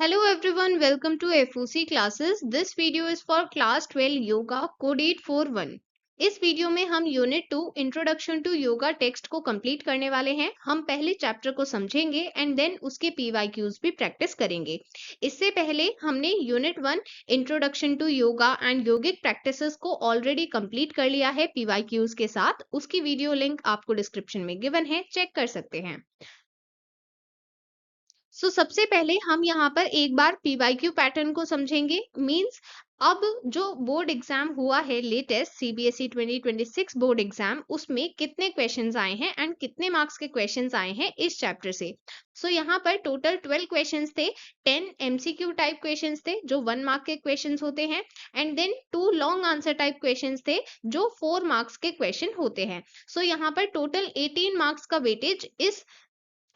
Hello everyone, welcome to FOC classes. This video is for class 12 yoga code 841. इस video में हम unit 2 introduction to yoga text को complete करने वाले हैं। हम पहले चैप्टर को समझेंगे एंड देन उसके पीवाईक्यूज भी प्रैक्टिस करेंगे। इससे पहले हमने unit 1 introduction to yoga and yogic practices को ऑलरेडी कंप्लीट कर लिया है पीवाईक्यूज के साथ। उसकी वीडियो लिंक आपको डिस्क्रिप्शन में गिवन है, चेक कर सकते हैं। सबसे पहले हम यहाँ पर एक बार पीवाईक्यू पैटर्न को समझेंगे। मींस अब जो बोर्ड एग्जाम हुआ है लेटेस्ट सीबीएसई 2026 बोर्ड एग्जाम, उसमें कितने क्वेश्चंस आए हैं एंड कितने मार्क्स के क्वेश्चंस आए हैं इस चैप्टर से। यहाँ पर टोटल 12 क्वेश्चंस थे। 10 एमसीक्यू टाइप क्वेश्चंस थे जो 1 मार्क के क्वेश्चंस होते हैं and then 2 long answer type questions थे जो 4 मार्क्स के क्वेश्चन होते हैं। यहाँ पर टोटल 18 मार्क्स का वेटेज इस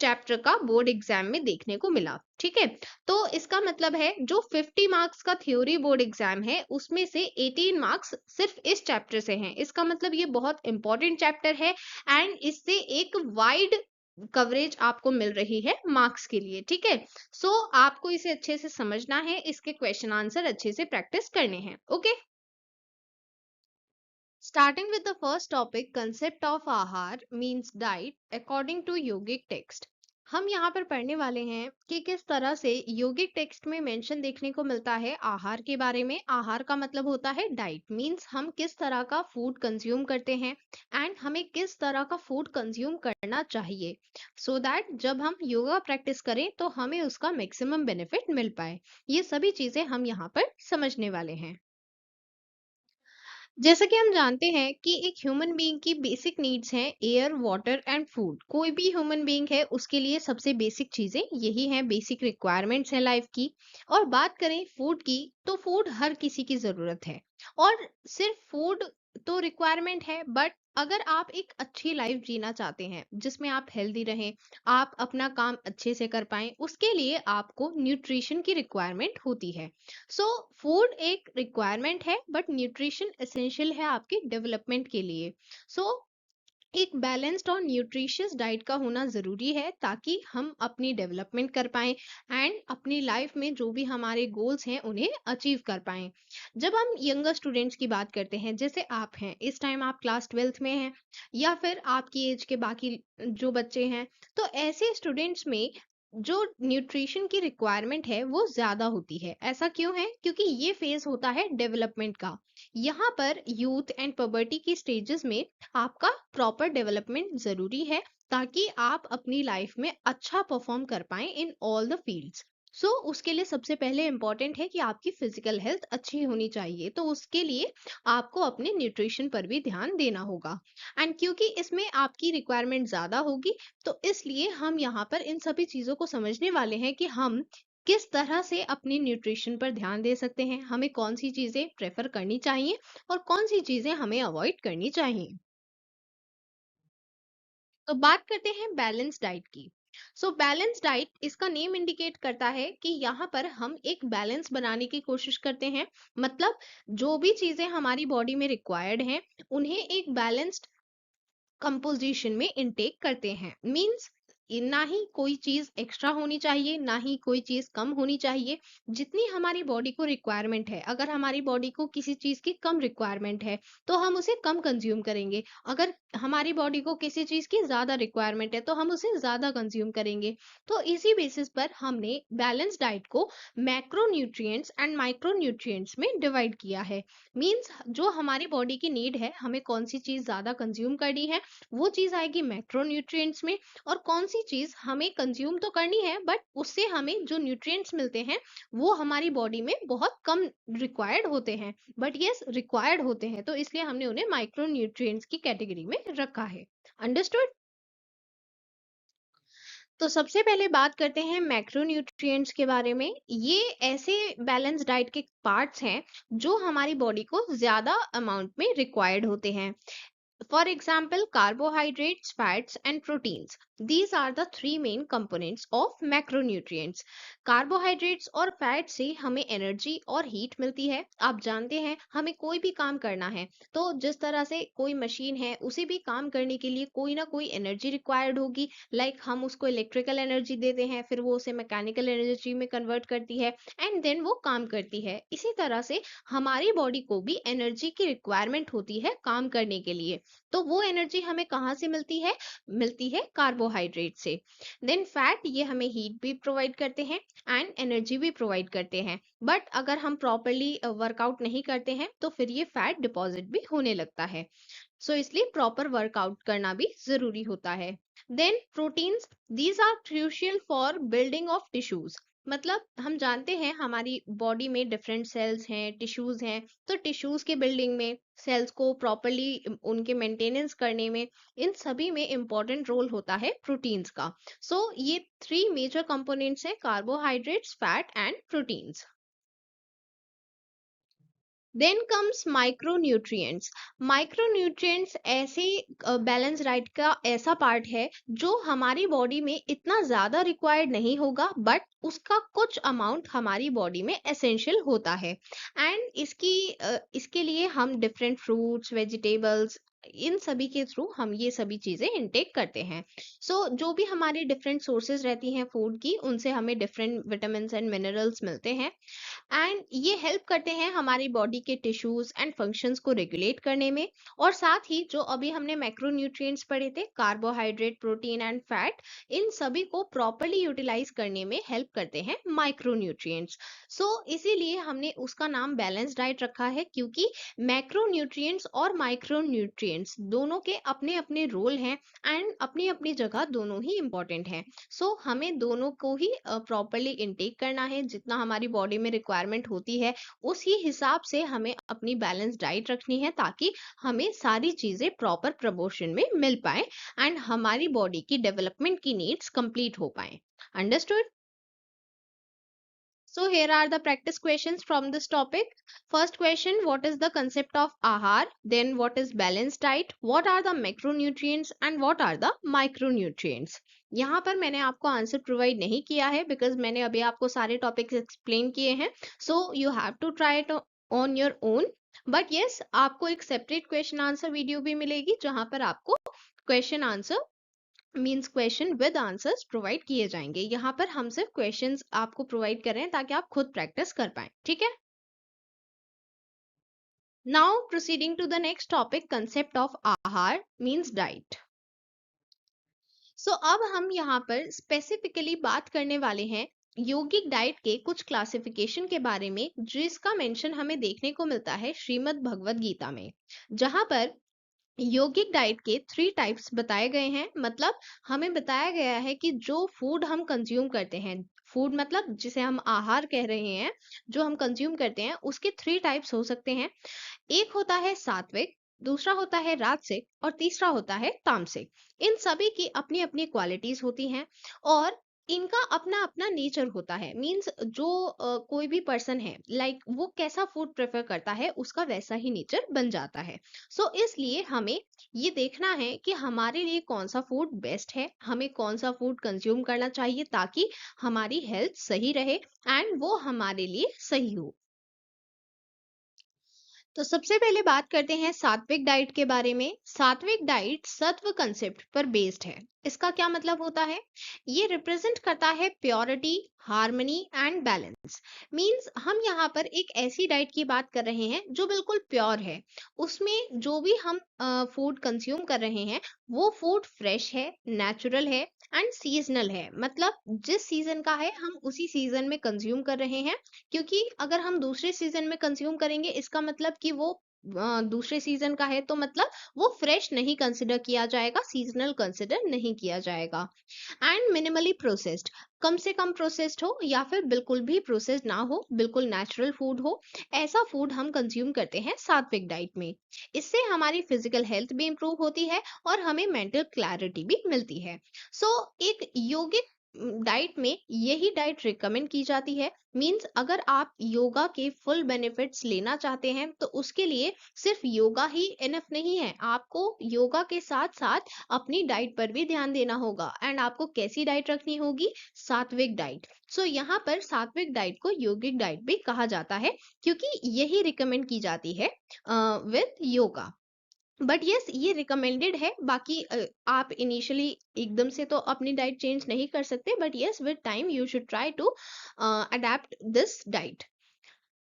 चैप्टर का बोर्ड एग्जाम में देखने को मिला। ठीक है, तो इसका मतलब है जो 50 मार्क्स का थ्योरी बोर्ड एग्जाम है उसमें से 18 मार्क्स सिर्फ इस चैप्टर से हैं। इसका मतलब ये बहुत इंपॉर्टेंट चैप्टर है एंड इससे एक वाइड कवरेज आपको मिल रही है मार्क्स के लिए। ठीक है, आपको इसे अच्छे से समझना है, इसके क्वेश्चन आंसर अच्छे से प्रैक्टिस करने हैं। Okay, starting with the first topic, concept of आहार means diet according to yogic text। हम यहाँ पर पढ़ने वाले हैं कि किस तरह से योगिक टेक्स्ट में मेंशन देखने को मिलता है आहार के बारे में। आहार का मतलब होता है डाइट, मींस हम किस तरह का फूड कंज्यूम करते हैं एंड हमें किस तरह का फूड कंज्यूम करना चाहिए सो दैट जब हम योगा प्रैक्टिस करें तो हमें उसका मैक्सिमम बेनिफिट मिल पाए। ये सभी चीजें हम यहाँ पर समझने वाले हैं। जैसा कि हम जानते हैं कि एक ह्यूमन बीइंग की बेसिक नीड्स हैं एयर, वाटर एंड फूड। कोई भी ह्यूमन बीइंग है उसके लिए सबसे बेसिक चीजें यही हैं, बेसिक रिक्वायरमेंट्स हैं लाइफ की। और बात करें फूड की तो फूड हर किसी की जरूरत है और सिर्फ फूड तो रिक्वायरमेंट है, बट अगर आप एक अच्छी लाइफ जीना चाहते हैं जिसमें आप हेल्दी रहें, आप अपना काम अच्छे से कर पाएं, उसके लिए आपको न्यूट्रिशन की रिक्वायरमेंट होती है। फूड एक रिक्वायरमेंट है बट न्यूट्रिशन एसेंशियल है आपके डेवलपमेंट के लिए। सो एक बैलेंस्ड और न्यूट्रिशियस डाइट का होना जरूरी है ताकि हम अपनी डेवलपमेंट कर पाएं एंड अपनी लाइफ में जो भी हमारे गोल्स हैं उन्हें अचीव कर पाएं। जब हम यंगर स्टूडेंट्स की बात करते हैं, जैसे आप हैं, इस टाइम आप क्लास 12th में हैं या फिर आपकी एज के बाकी जो बच्चे हैं, तो ऐसे स्टूडेंट्स में जो न्यूट्रिशन की रिक्वायरमेंट है वो ज्यादा होती है। ऐसा क्यों है? क्योंकि ये फेज होता है डेवलपमेंट का। यहाँ पर यूथ एंड पबर्टी की स्टेजेस में आपका प्रॉपर डेवलपमेंट जरूरी है ताकि आप अपनी लाइफ में अच्छा परफॉर्म कर पाएं इन ऑल द फील्ड्स। उसके लिए सबसे पहले इंपॉर्टेंट है कि आपकी फिजिकल हेल्थ अच्छी होनी चाहिए, तो उसके लिए आपको अपने न्यूट्रिशन पर भी ध्यान देना होगा। एंड क्योंकि इसमें आपकी रिक्वायरमेंट ज्यादा होगी तो इसलिए हम यहाँ पर इन सभी चीजों को समझने वाले हैं कि हम किस तरह से अपनी न्यूट्रिशन पर ध्यान दे सकते हैं, हमें कौन सी चीजें प्रेफर करनी चाहिए और कौन सी चीजें हमें अवॉइड करनी चाहिए। तो बात करते हैं बैलेंस डाइट की। बैलेंस डाइट, इसका नेम इंडिकेट करता है कि यहाँ पर हम एक बैलेंस बनाने की कोशिश करते हैं। मतलब जो भी चीजें हमारी बॉडी में रिक्वायर्ड हैं उन्हें एक बैलेंस्ड कंपोजिशन में इनटेक करते हैं। मींस ना ही कोई चीज एक्स्ट्रा होनी चाहिए ना ही कोई चीज कम होनी चाहिए। जितनी हमारी बॉडी को रिक्वायरमेंट है, अगर हमारी बॉडी को किसी चीज की कम रिक्वायरमेंट है तो हम उसे कम कंज्यूम करेंगे। अगर हमारी बॉडी को किसी चीज की ज्यादा रिक्वायरमेंट है तो हम उसे ज्यादा कंज्यूम करेंगे। तो इसी बेसिस पर हमने बैलेंस डाइट को macro nutrients and micro nutrients में डिवाइड किया है। मींस जो हमारी बॉडी की नीड है, हमें कौन सी चीज ज्यादा कंज्यूम करनी है, वो चीज आएगी मैक्रोन्यूट्रिएंट्स में। और कौन सी चीज हमें कंज्यूम तो करनी है बट उससे हमें जो न्यूट्रिएंट्स मिलते हैं वो हमारी बॉडी में बहुत कम रिक्वायर्ड होते हैं, बट यस रिक्वायर्ड होते हैं, तो इसलिए हमने उन्हें माइक्रोन्यूट्रिएंट्स की कैटेगरी में रखा है। अंडरस्टूड? तो सबसे पहले बात करते हैं मैक्रोन्यूट्रिएंट्स के बारे में। ये ऐसे बैलेंस डाइट के पार्ट्स हैं जो हमारी बॉडी को ज्यादा अमाउंट में रिक्वायर्ड होते हैं। For example, carbohydrates, fats, and proteins. These are the three main components of macronutrients. Carbohydrates और फैट से हमें एनर्जी और हीट मिलती है। आप जानते हैं हमें कोई भी काम करना है तो जिस तरह से कोई मशीन है उसे भी काम करने के लिए कोई ना कोई एनर्जी रिक्वायर्ड होगी। लाइक हम उसको इलेक्ट्रिकल एनर्जी देते हैं, फिर वो उसे मैकेनिकल एनर्जी में कन्वर्ट करती है एंड देन वो काम करती है। इसी तरह से हमारी बॉडी को भी एनर्जी की रिक्वायरमेंट होती है काम करने के लिए। तो वो एनर्जी हमें कहाँ से मिलती है? मिलती है कार्बोहाइड्रेट से। देन फैट, ये हमें हीट भी प्रोवाइड करते हैं एंड एनर्जी भी प्रोवाइड करते हैं। बट अगर हम प्रॉपरली वर्कआउट नहीं करते हैं तो फिर ये फैट डिपॉजिट भी होने लगता है। सो इसलिए प्रॉपर वर्कआउट करना भी जरूरी होता है। Then proteins, these are crucial for building of tissues. मतलब हम जानते हैं हमारी बॉडी में डिफरेंट सेल्स हैं, टिश्यूज हैं। तो टिश्यूज के बिल्डिंग में, सेल्स को प्रॉपरली उनके मेंटेनेंस करने में, इन सभी में इंपॉर्टेंट रोल होता है प्रोटीन्स का। सो ये थ्री मेजर कंपोनेंट्स हैं, carbohydrates, fat and proteins. Then comes micronutrients. Micronutrients ऐसे बैलेंस डाइट का ऐसा पार्ट है जो हमारी बॉडी में इतना ज्यादा रिक्वायर्ड नहीं होगा, बट उसका कुछ अमाउंट हमारी बॉडी में एसेंशियल होता है। एंड इसके लिए हम डिफरेंट फ्रूट्स, वेजिटेबल्स, इन सभी के थ्रू हम ये सभी चीजें इनटेक करते हैं। जो भी हमारी डिफरेंट सोर्सेज रहती हैं फूड की, उनसे हमें डिफरेंट विटामिन एंड मिनरल्स मिलते हैं एंड ये हेल्प करते हैं हमारी बॉडी के टिश्यूज एंड फंक्शंस को रेगुलेट करने में। और साथ ही जो अभी हमने मैक्रोन्यूट्रिएंट्स पढ़े थे, कार्बोहाइड्रेट, प्रोटीन एंड फैट, इन सभी को प्रॉपरली यूटिलाइज करने में हेल्प करते हैं माइक्रोन्यूट्रिएंट्स। इसीलिए हमने उसका नाम बैलेंस डाइट रखा है, क्योंकि मैक्रोन्यूट्रिएंट्स और माइक्रोन्यूट्रिएंट्स दोनों के अपने अपने रोल हैं एंड अपनी अपनी जगह दोनों ही इंपॉर्टेंट हैं। हमें दोनों को ही प्रॉपरली इनटेक करना है। जितना हमारी बॉडी में रिक्वायरमेंट होती है उसी हिसाब से हमें अपनी बैलेंस डाइट रखनी है, ताकि हमें सारी चीजें प्रॉपर प्रपोर्शन में मिल पाए एंड हमारी बॉडी की डेवलपमेंट की नीड्स कंप्लीट हो पाए। Understood? So here are the practice questions from this topic. First question, what is the concept of ahar? Then what is balanced diet? What are the macronutrients and what are the micronutrients? यहाँ पर मैंने आपको answer provide नहीं किया है because मैंने अभी आपको सारे टॉपिक्स एक्सप्लेन किए हैं। So you have to try it on your own. But yes, आपको एक सेपरेट क्वेश्चन आंसर वीडियो भी मिलेगी जहां पर आपको question answer means question with answers provide किए जाएंगे। यहाँ पर हम सिर्फ क्वेश्चंस आपको प्रोवाइड कर रहे हैं ताकि आप खुद प्रैक्टिस कर पाए। ठीक है? Now proceeding to the next topic, concept of aahar means diet. अब हम यहाँ पर स्पेसिफिकली बात करने वाले हैं योगिक डाइट के कुछ क्लासिफिकेशन के बारे में, जिसका मेंशन हमें देखने को मिलता है श्रीमद् भगवद गीता में, जहां पर योगिक डाइट के 3 टाइप्स बताए गए हैं। मतलब हमें बताया गया है कि जो फूड हम कंज्यूम करते हैं, फूड मतलब जिसे हम आहार कह रहे हैं, जो हम कंज्यूम करते हैं, उसके 3 टाइप्स हो सकते हैं। एक होता है सात्विक, दूसरा होता है राजसिक और तीसरा होता है तामसिक। इन सभी की अपनी अपनी क्वालिटीज होती हैं और इनका अपना अपना नेचर होता है। मींस जो कोई भी पर्सन है, लाइक वो कैसा फूड प्रेफर करता है उसका वैसा ही नेचर बन जाता है। इसलिए हमें ये देखना है कि हमारे लिए कौन सा फूड बेस्ट है, हमें कौन सा फूड कंज्यूम करना चाहिए ताकि हमारी हेल्थ सही रहे एंड वो हमारे लिए सही हो। तो सबसे पहले बात करते हैं सात्विक डाइट के बारे में। सात्विक डाइट सत्व कंसेप्ट पर बेस्ड है। इसका क्या मतलब होता है? ये रिप्रेजेंट करता है purity, harmony and balance. Means हम यहाँ पर एक ऐसी डाइट की बात कर रहे हैं जो बिल्कुल प्योर है। उसमें जो भी हम फूड कंज्यूम कर रहे हैं वो फूड फ्रेश है, नेचुरल है एंड सीजनल है। मतलब जिस सीजन का है हम उसी सीजन में कंज्यूम कर रहे हैं, क्योंकि अगर हम दूसरे सीजन में कंज्यूम करेंगे इसका मतलब कि वो दूसरे सीजन का है, तो मतलब वो फ्रेश नहीं कंसिडर किया जाएगा, सीजनल कंसिडर नहीं किया जाएगा। एंड मिनिमली प्रोसेस्ड, कम से कम प्रोसेस्ड हो या फिर बिल्कुल भी प्रोसेस्ड ना हो, बिल्कुल नेचुरल फूड हो, ऐसा फूड हम कंज्यूम करते हैं सात्विक डाइट में। इससे हमारी फिजिकल हेल्थ भी इंप्रूव होती है और हमें मेंटल क्लैरिटी भी मिलती है। एक योगिक डाइट में यही डाइट रिकमेंड की जाती है। मीन्स अगर आप योगा के फुल बेनिफिट्स लेना चाहते हैं तो उसके लिए सिर्फ योगा ही इनफ नहीं है, आपको योगा के साथ साथ अपनी डाइट पर भी ध्यान देना होगा। एंड आपको कैसी डाइट रखनी होगी? सात्विक डाइट। सो यहाँ पर सात्विक डाइट को योगिक डाइट भी कहा जाता है, क्योंकि यही रिकमेंड की जाती है विद योगा। बट यस, ये रिकमेंडेड है। बाकी आप इनिशियली एकदम से तो अपनी डाइट चेंज नहीं कर सकते, but yes, with time you should try to adapt this diet.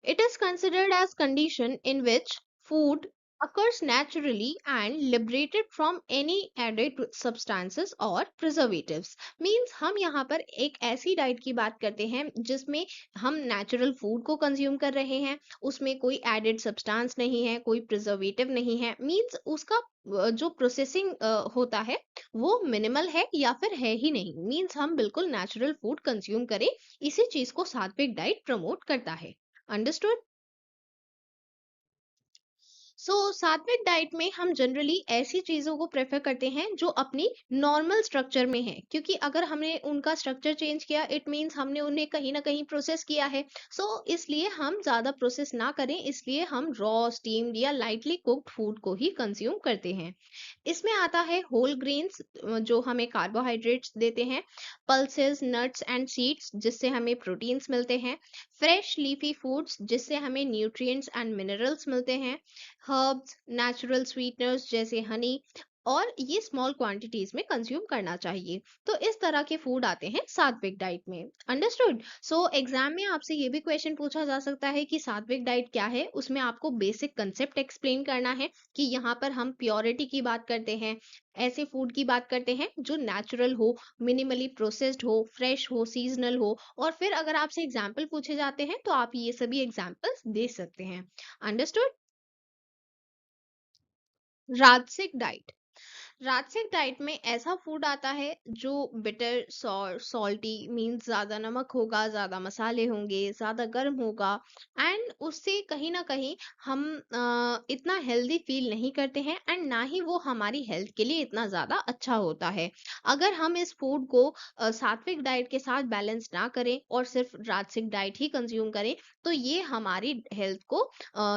It is considered as condition in which food occurs naturally and liberated from any added substances or preservatives. Means हम यहाँ पर एक ऐसी diet की बात करते हैं जिसमें हम नेचुरल फूड को कंज्यूम कर रहे हैं, उसमें कोई एडेड सब्सटेंस नहीं है, कोई प्रिजर्वेटिव नहीं है। मीन्स उसका जो प्रोसेसिंग होता है वो मिनिमल है या फिर है ही नहीं। मीन्स हम बिल्कुल नेचुरल फूड कंज्यूम करें, इसी चीज को सात्विक डाइट प्रमोट करता है। अंडरस्टूड? सो सात्विक डाइट में हम जनरली ऐसी चीजों को प्रेफर करते हैं जो अपनी नॉर्मल स्ट्रक्चर में है, क्योंकि अगर हमने उनका स्ट्रक्चर चेंज किया इट मीन्स हमने उन्हें कहीं ना कहीं प्रोसेस किया है। सो इसलिए हम ज्यादा प्रोसेस ना करें, इसलिए हम रॉ, स्टीम्ड या लाइटली कुक्ड फूड को ही कंज्यूम करते हैं। इसमें आता है होल ग्रेन्स जो हमें कार्बोहाइड्रेट्स देते हैं, पल्सेस, नट्स एंड सीड्स जिससे हमें प्रोटीन्स मिलते हैं, फ्रेश लीफी फूड्स जिससे हमें न्यूट्रिएंट्स एंड मिनरल्स मिलते हैं, हर्ब्स, नेचुरल स्वीटनर्स जैसे हनी, और ये स्मॉल क्वांटिटीज में कंज्यूम करना चाहिए। तो इस तरह के फूड आते हैं सात्विक डाइट में। अंडरस्टूड? सो एग्जाम में आपसे ये भी क्वेश्चन पूछा जा सकता है कि सात्विक डाइट क्या है, उसमें आपको बेसिक कंसेप्ट एक्सप्लेन करना है कि यहाँ पर हम प्योरिटी की बात करते हैं, ऐसे फूड की बात करते हैं जो नेचुरल हो, मिनिमली प्रोसेस्ड हो, फ्रेश हो, सीजनल हो, और फिर अगर आपसे एग्जाम्पल पूछे जाते हैं तो आप ये सभी एग्जाम्पल्स दे सकते हैं। अंडरस्टूड? राजसिक डाइट। राजसिक डाइट में ऐसा फूड आता है जो बिटर, सॉल्टी, मीन्स ज्यादा नमक होगा, ज्यादा मसाले होंगे, ज्यादा गर्म होगा, एंड उससे कहीं ना कहीं हम इतना हेल्दी फील नहीं करते हैं, एंड ना ही वो हमारी हेल्थ के लिए इतना ज्यादा अच्छा होता है। अगर हम इस फूड को सात्विक डाइट के साथ बैलेंस ना करें और सिर्फ राजसिक डाइट ही कंज्यूम करें तो ये हमारी हेल्थ को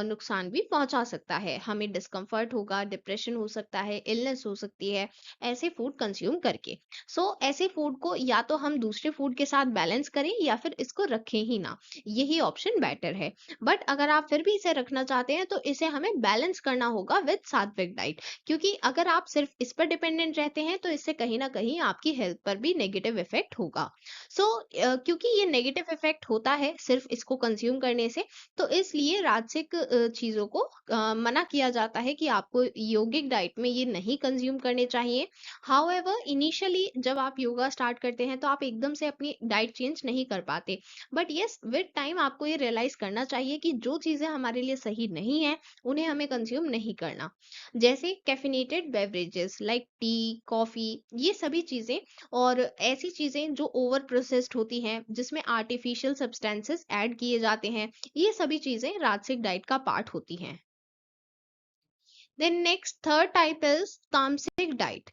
नुकसान भी पहुंचा सकता है। हमें डिस्कम्फर्ट होगा, डिप्रेशन हो सकता है, इलनेस हो सकती है ऐसे फूड कंज्यूम करके। सो ऐसे फूड को या तो हम दूसरे फूड के साथ बैलेंस करें या फिर इसको रखें ही ना, यही ऑप्शन बेटर है। बट अगर आप फिर भी इसे रखना चाहते हैं तो इसे हमें बैलेंस करना होगा विद सात्विक डाइट, क्योंकि अगर आप सिर्फ इस पर डिपेंडेंट रहते हैं तो इससे कहीं ना कहीं आपकी हेल्थ पर भी नेगेटिव इफेक्ट होगा। सो क्योंकि ये नेगेटिव इफेक्ट होता है सिर्फ इसको कंज्यूम करने से, तो इसलिए राजसिक चीजों को मना किया जाता है कि आपको योगिक डाइट में ये नहीं कंज्यूम करने चाहिए। हाउएवर इनिशियली जब आप योगा स्टार्ट करते हैं तो आप एकदम से अपनी डाइट चेंज नहीं कर पाते, बट यस, विद टाइम आपको ये रियलाइज करना चाहिए कि जो चीजें हमारे लिए सही नहीं है उन्हें हमें कंज्यूम नहीं करना। जैसे caffeinated beverages like T, coffee, ये सभी चीजें और ऐसी चीजें जो ओवर प्रोसेस्ड होती हैं जिसमें आर्टिफिशियल सब्सटेंसेस ऐड किए जाते हैं, ये सभी चीजें राजसिक डाइट का पार्ट होती हैं। Then next third type is tamasic diet.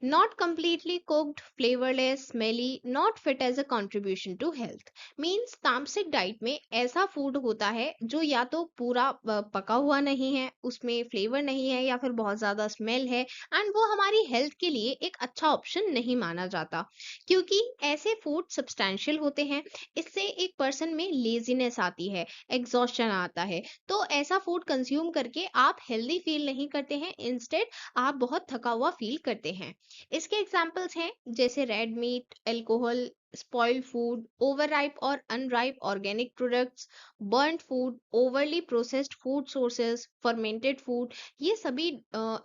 Not completely cooked, flavorless, smelly, not fit as a contribution to health. Means तामसिक डाइट में ऐसा फूड होता है जो या तो पूरा पका हुआ नहीं है, उसमें फ्लेवर नहीं है, या फिर बहुत ज्यादा स्मेल है, एंड वो हमारी हेल्थ के लिए एक अच्छा ऑप्शन नहीं माना जाता, क्योंकि ऐसे फूड सब्सटैंशियल होते हैं। इससे एक पर्सन में लेजीनेस आती है, एग्जॉस्शन आता है। तो ऐसा फूड कंज्यूम करके आप हेल्दी फील नहीं करते हैं, इंस्टेड आप बहुत थका हुआ फील करते हैं। इसके एग्जाम्पल्स हैं जैसे red meat, alcohol, spoiled food, overripe और unripe organic products, burned food, overly processed food sources, fermented food, ये सभी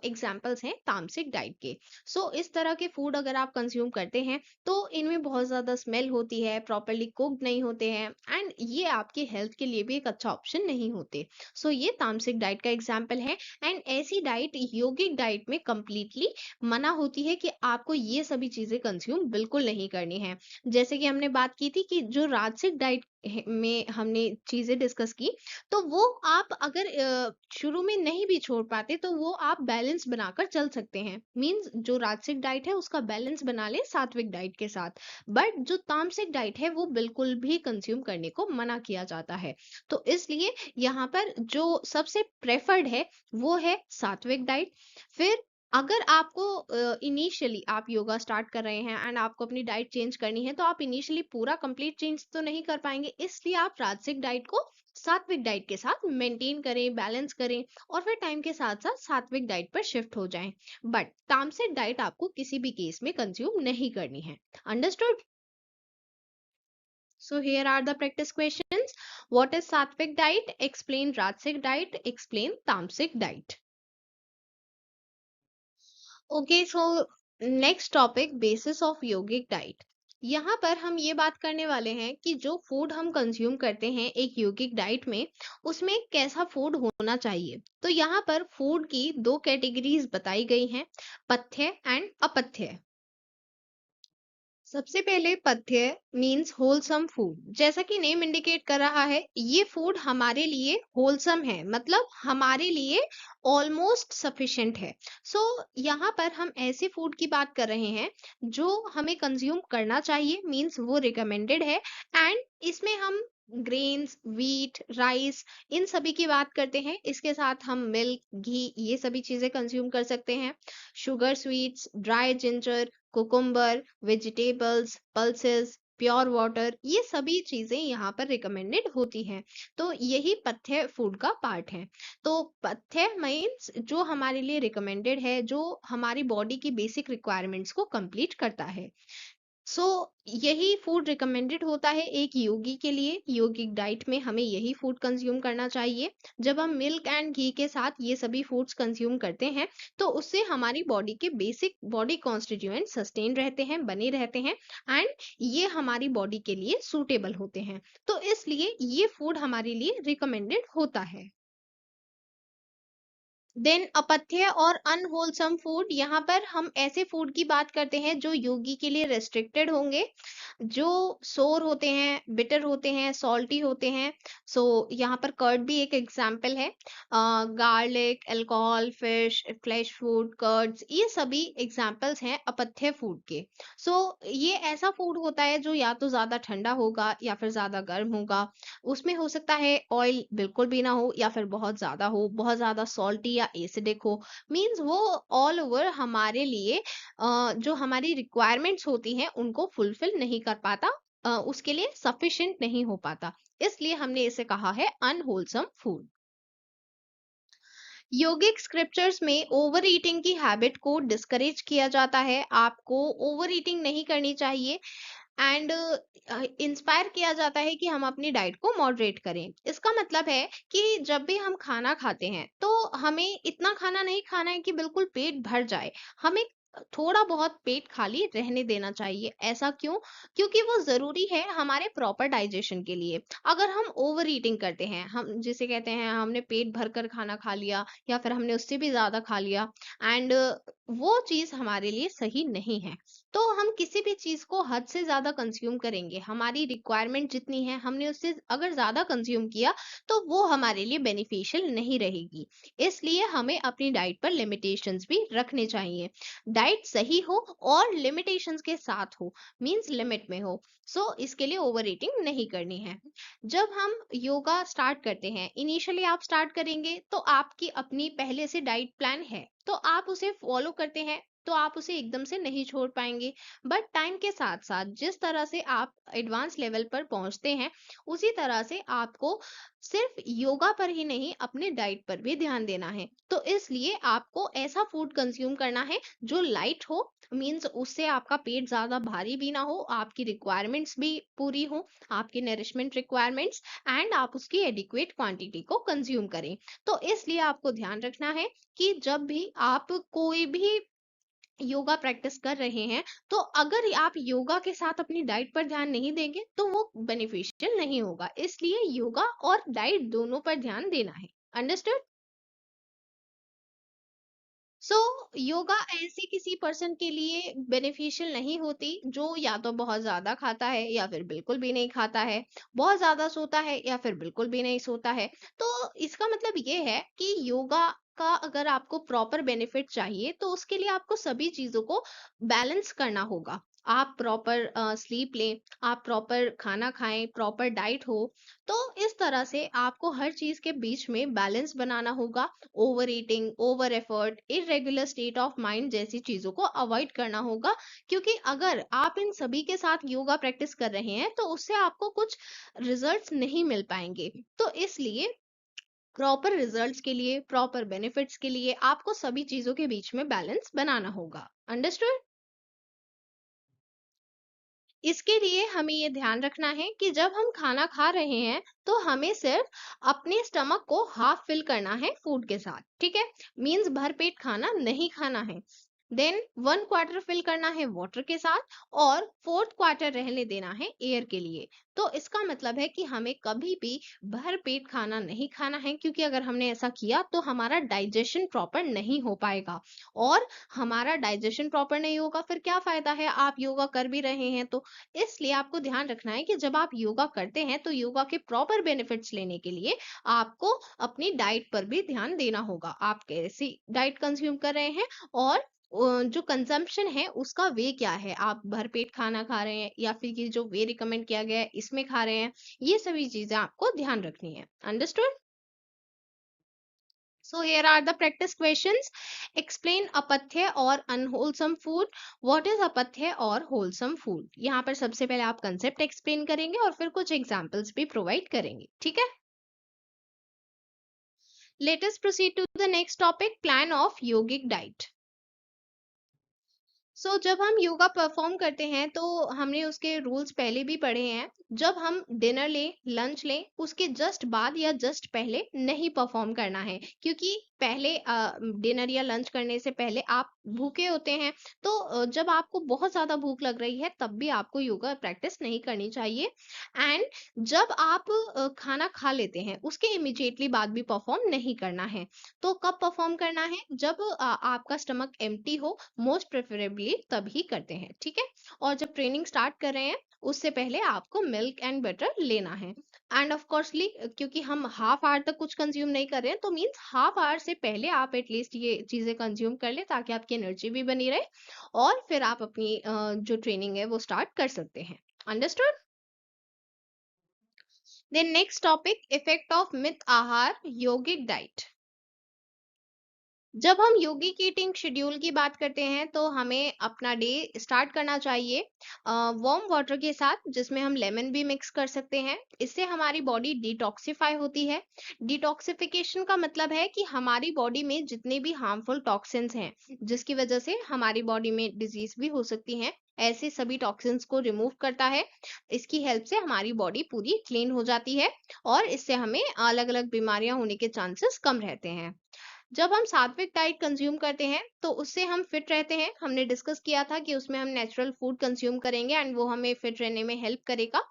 एग्जाम्पल्स हैं तामसिक डाइट के। सो इस तरह के फूड अगर आप कंज्यूम करते हैं तो इनमें बहुत ज्यादा स्मेल होती है, प्रॉपरली कुक्ड नहीं होते हैं, एंड ये आपकी हेल्थ के लिए भी एक अच्छा ऑप्शन नहीं होते। सो ये तामसिक डाइट का एग्जाम्पल है। एंड ऐसी डाइट योगिक डाइट में कंप्लीटली मना होती है कि आपको ये सभी चीजें कंज्यूम बिल्कुल नहीं करनी है। जैसे कि हमने बात की थी कि जो राजसिक डाइट में हमने चीजें डिस्कस की, तो वो आप अगर शुरू में नहीं भी छोड़ पाते तो वो आप बैलेंस बनाकर चल सकते हैं। मींस जो राजसिक डाइट है उसका बैलेंस बना ले सात्विक डाइट के साथ। बट जो तामसिक डाइट है वो बिल्कुल भी कंज्यूम करने को मना किया जाता है। तो इसलिए यहाँ पर जो सबसे प्रेफर्ड है वो है सात्विक डाइट। फिर अगर आपको इनिशियली आप योगा स्टार्ट कर रहे हैं एंड आपको अपनी डाइट चेंज करनी है, तो आप इनिशियली पूरा कंप्लीट चेंज तो नहीं कर पाएंगे, इसलिए आप राजसिक डाइट को सात्विक डाइट के साथ मेंटेन करें, बैलेंस करें, और फिर टाइम के साथ साथ सात्विक डाइट पर शिफ्ट हो जाएं। बट तामसिक डाइट आपको किसी भी केस में कंज्यूम नहीं करनी है। Understood? So here are the practice questions. What is sattvic diet? Explain rajasic diet. Explain tamasic diet. Okay, so next topic, basis of yogic diet. यहाँ पर हम ये बात करने वाले हैं कि जो फूड हम कंज्यूम करते हैं एक योगिक डाइट में, उसमें कैसा फूड होना चाहिए। तो यहाँ पर फूड की दो कैटेगरीज बताई गई हैं, पथ्य एंड अपथ्य। सबसे पहले पथ्य मीन्स होलसम फूड। जैसा कि नेम इंडिकेट कर रहा है, ये फूड हमारे लिए होलसम है, मतलब हमारे लिए ऑलमोस्ट सफिशिएंट है। सो यहाँ पर हम ऐसे फूड की बात कर रहे हैं जो हमें कंज्यूम करना चाहिए, मीन्स वो रिकमेंडेड है। एंड इसमें हम ग्रेन्स, व्हीट, राइस, इन सभी की बात करते हैं। इसके साथ हम मिल्क, घी, ये सभी चीजें कंज्यूम कर सकते हैं। Sugar sweets, dry ginger, cucumber, vegetables, pulses, pure water, ये सभी चीजें यहाँ पर रिकमेंडेड होती हैं। तो यही पथ्य फूड का पार्ट है। तो पथ्य मीन्स जो हमारे लिए रिकमेंडेड है, जो हमारी बॉडी की बेसिक रिक्वायरमेंट्स को कंप्लीट करता है। सो यही फूड रिकमेंडेड होता है एक योगी के लिए। योगिक डाइट में हमें यही फूड कंज्यूम करना चाहिए। जब हम मिल्क एंड घी के साथ ये सभी फूड्स कंज्यूम करते हैं, तो उससे हमारी बॉडी के बेसिक बॉडी कॉन्स्टिट्यूएंट सस्टेन रहते हैं, बने रहते हैं, एंड ये हमारी बॉडी के लिए सूटेबल होते हैं। तो इसलिए ये फूड हमारे लिए रिकमेंडेड होता है। देन अपथ्य और अनहोलसम फूड, यहाँ पर हम ऐसे फूड की बात करते हैं जो योगी के लिए रेस्ट्रिक्टेड होंगे, जो सोर होते हैं, बिटर होते हैं, सॉल्टी होते हैं। सो यहाँ पर कर्ड भी एक एग्जाम्पल है। Garlic, alcohol, fish, flash food, curds, ये सभी एग्जाम्पल्स हैं अपथ्य फूड के। सो ये ऐसा फूड होता है जो या तो ज्यादा ठंडा होगा या फिर ज्यादा गर्म होगा। उसमें हो सकता है ऑयल बिल्कुल भी ना हो, या फिर बहुत ज्यादा हो, बहुत ज्यादा सॉल्टी या एसिडिक हो। मीन्स वो ऑल ओवर हमारे लिए जो हमारी रिक्वायरमेंट्स होती हैं उनको फुलफिल नहीं कर पाता, उसके लिए सफिशिएंट नहीं हो पाता। इसलिए हमने इसे कहा है अनहोलसम फूड। योगिक स्क्रिप्चर्स में ओवर ईटिंग की हैबिट को डिस्करेज किया जाता है। आपको ओवर ईटिंग नहीं करनी चाहिए, एंड इंस्पायर किया जाता है कि हम अपनी डाइट को मॉडरेट करें। इसका मतलब है कि जब भी हम खाना खाते हैं तो हमें इतना खाना नहीं खाना है कि बिल्कुल पेट भर जाए। हमें थोड़ा बहुत पेट खाली रहने देना चाहिए। ऐसा क्यों? क्योंकि वो जरूरी है हमारे प्रॉपर डाइजेशन के लिए। अगर हम ओवर ईटिंग करते हैं, हम जिसे कहते हैं हमने पेट भर कर खाना खा लिया या फिर हमने उससे भी ज्यादा खा लिया, एंड वो चीज हमारे लिए सही नहीं है। तो हम किसी भी चीज को हद से ज्यादा कंज्यूम करेंगे, हमारी रिक्वायरमेंट जितनी है हमने उससे अगर ज्यादा कंज्यूम किया, तो वो हमारे लिए बेनिफिशियल नहीं रहेगी। इसलिए हमें अपनी डाइट पर लिमिटेशंस भी रखने चाहिए। डाइट सही हो और लिमिटेशंस के साथ हो, मींस लिमिट में हो। सो इसके लिए ओवर ईटिंग नहीं करनी है। जब हम योगा स्टार्ट करते हैं, इनिशियली आप स्टार्ट करेंगे तो आपकी अपनी पहले से डाइट प्लान है, तो आप उसे फॉलो करते हैं, तो आप उसे एकदम से नहीं छोड़ पाएंगे। बट टाइम के साथ साथ जिस तरह से आप एडवांस लेवल पर पहुंचते हैं, उसी तरह से आपको सिर्फ योगा पर ही नहीं अपने डाइट पर भी ध्यान देना है। तो इसलिए आपको ऐसा फूड कंज्यूम करना है जो लाइट हो, मींस उससे आपका पेट ज्यादा भारी भी ना हो, आपकी रिक्वायरमेंट्स भी पूरी हो, आपकी नरिशमेंट रिक्वायरमेंट्स, एंड आप उसकी एडिक्वेट क्वांटिटी को कंज्यूम करें। तो इसलिए आपको ध्यान रखना है कि जब भी आप कोई भी योगा प्रैक्टिस कर रहे हैं, तो अगर आप योगा के साथ अपनी डाइट पर ध्यान नहीं देंगे तो वो बेनिफिशियल नहीं होगा। इसलिए योगा और डाइट दोनों पर ध्यान देना है। अंडरस्टूड? सो योगा ऐसे किसी पर्सन के लिए बेनिफिशियल नहीं होती जो या तो बहुत ज्यादा खाता है या फिर बिल्कुल भी नहीं खाता है, बहुत ज्यादा सोता है या फिर बिल्कुल भी नहीं सोता है। तो इसका मतलब ये है कि योगा का अगर आपको प्रॉपर बेनिफिट चाहिए तो उसके लिए आपको सभी चीजों को बैलेंस करना होगा। आप प्रॉपर स्लीप लें, आप प्रॉपर खाना खाएं, प्रॉपर डाइट हो। तो इस तरह से आपको हर चीज के बीच में बैलेंस बनाना होगा। Over eating, over effort, irregular state of mind जैसी चीजों को अवॉइड करना होगा। क्योंकि अगर आप इन सभी के साथ योगा प्रैक्टिस कर रहे हैं तो उससे आपको कुछ रिजल्ट्स नहीं मिल पाएंगे। तो इसलिए प्रॉपर रिजल्ट्स के लिए, प्रॉपर बेनिफिट्स के लिए आपको सभी चीजों के बीच में बैलेंस बनाना होगा। अंडरस्टूड? इसके लिए हमें ये ध्यान रखना है कि जब हम खाना खा रहे हैं तो हमें सिर्फ अपने स्टमक को हाफ फिल करना है फूड के साथ, ठीक है? मीन्स भर पेट खाना नहीं खाना है। देन 1/4 फिल करना है वाटर के साथ और 4/4 रहने देना है एयर के लिए। तो इसका मतलब है कि हमें कभी भी भर पेट खाना नहीं खाना है, क्योंकि अगर हमने ऐसा किया तो हमारा डाइजेशन प्रॉपर नहीं हो पाएगा। और हमारा डाइजेशन प्रॉपर नहीं होगा फिर क्या फायदा है आप योगा कर भी रहे हैं तो। इसलिए आपको ध्यान रखना है कि जब आप योगा करते हैं तो योगा के प्रॉपर बेनिफिट्स लेने के लिए आपको अपनी डाइट पर भी ध्यान देना होगा। आप कैसी डाइट कंज्यूम कर रहे हैं और जो कंजम्पशन है उसका वे क्या है, आप भरपेट खाना खा रहे हैं या फिर ये जो वे रिकमेंड किया गया है इसमें खा रहे हैं, ये सभी चीजें आपको ध्यान रखनी है। Understood? So here are the practice questions. Explain अपथ्य और unwholesome food. What is अपथ्य और wholesome food? यहाँ पर सबसे पहले आप कंसेप्ट एक्सप्लेन करेंगे और फिर कुछ एग्जांपल्स भी प्रोवाइड करेंगे, ठीक है? Let us proceed to the next topic, plan of yogic diet. जब हम योगा परफॉर्म करते हैं तो हमने उसके रूल्स पहले भी पढ़े हैं। जब हम डिनर लें, लंच लें, उसके जस्ट बाद या जस्ट पहले नहीं परफॉर्म करना है, क्योंकि पहले डिनर या लंच करने से पहले आप भूखे होते हैं। तो जब आपको बहुत ज्यादा भूख लग रही है तब भी आपको योगा प्रैक्टिस नहीं करनी चाहिए। एंड जब आप खाना खा लेते हैं उसके इमिजिएटली बाद भी परफॉर्म नहीं करना है। तो कब परफॉर्म करना है? जब आपका स्टमक एम्प्टी हो, मोस्ट प्रेफरेबली तभी करते हैं, ठीक है? और जब ट्रेनिंग स्टार्ट कर रहे हैं उससे पहले आपको मिल्क एंड बटर लेना है। एंड ऑफ कोर्सली क्योंकि हम हाफ आवर तक कुछ कंज्यूम नहीं कर रहे हैं तो मींस हाफ आवर से पहले आप एटलीस्ट ये चीजें कंज्यूम कर ले ताकि आपकी एनर्जी भी बनी रहे और फिर आप अपनी जो ट्रेनिंग है वो स्टार्ट कर सकते हैं। Understood? Then next topic, effect of mitahar yogic diet. जब हम यौगिक ईटिंग शेड्यूल की बात करते हैं तो हमें अपना डे स्टार्ट करना चाहिए वार्म वाटर के साथ, जिसमें हम लेमन भी मिक्स कर सकते हैं। इससे हमारी बॉडी डिटॉक्सिफाई होती है। डिटॉक्सिफिकेशन का मतलब है कि हमारी बॉडी में जितने भी हार्मफुल टॉक्सिन्स हैं जिसकी वजह से हमारी बॉडी में डिजीज भी हो सकती हैं, ऐसे सभी टॉक्सिन्स को रिमूव करता है। इसकी हेल्प से हमारी बॉडी पूरी क्लीन हो जाती है और इससे हमें अलग अलग बीमारियां होने के चांसेस कम रहते हैं। जब हम सात्विक डाइट कंज्यूम करते हैं तो उससे हम फिट रहते हैं। हमने डिस्कस किया था कि उसमें हम नेचुरल फूड कंज्यूम करेंगे एंड वो हमें फिट रहने में हेल्प करेगा।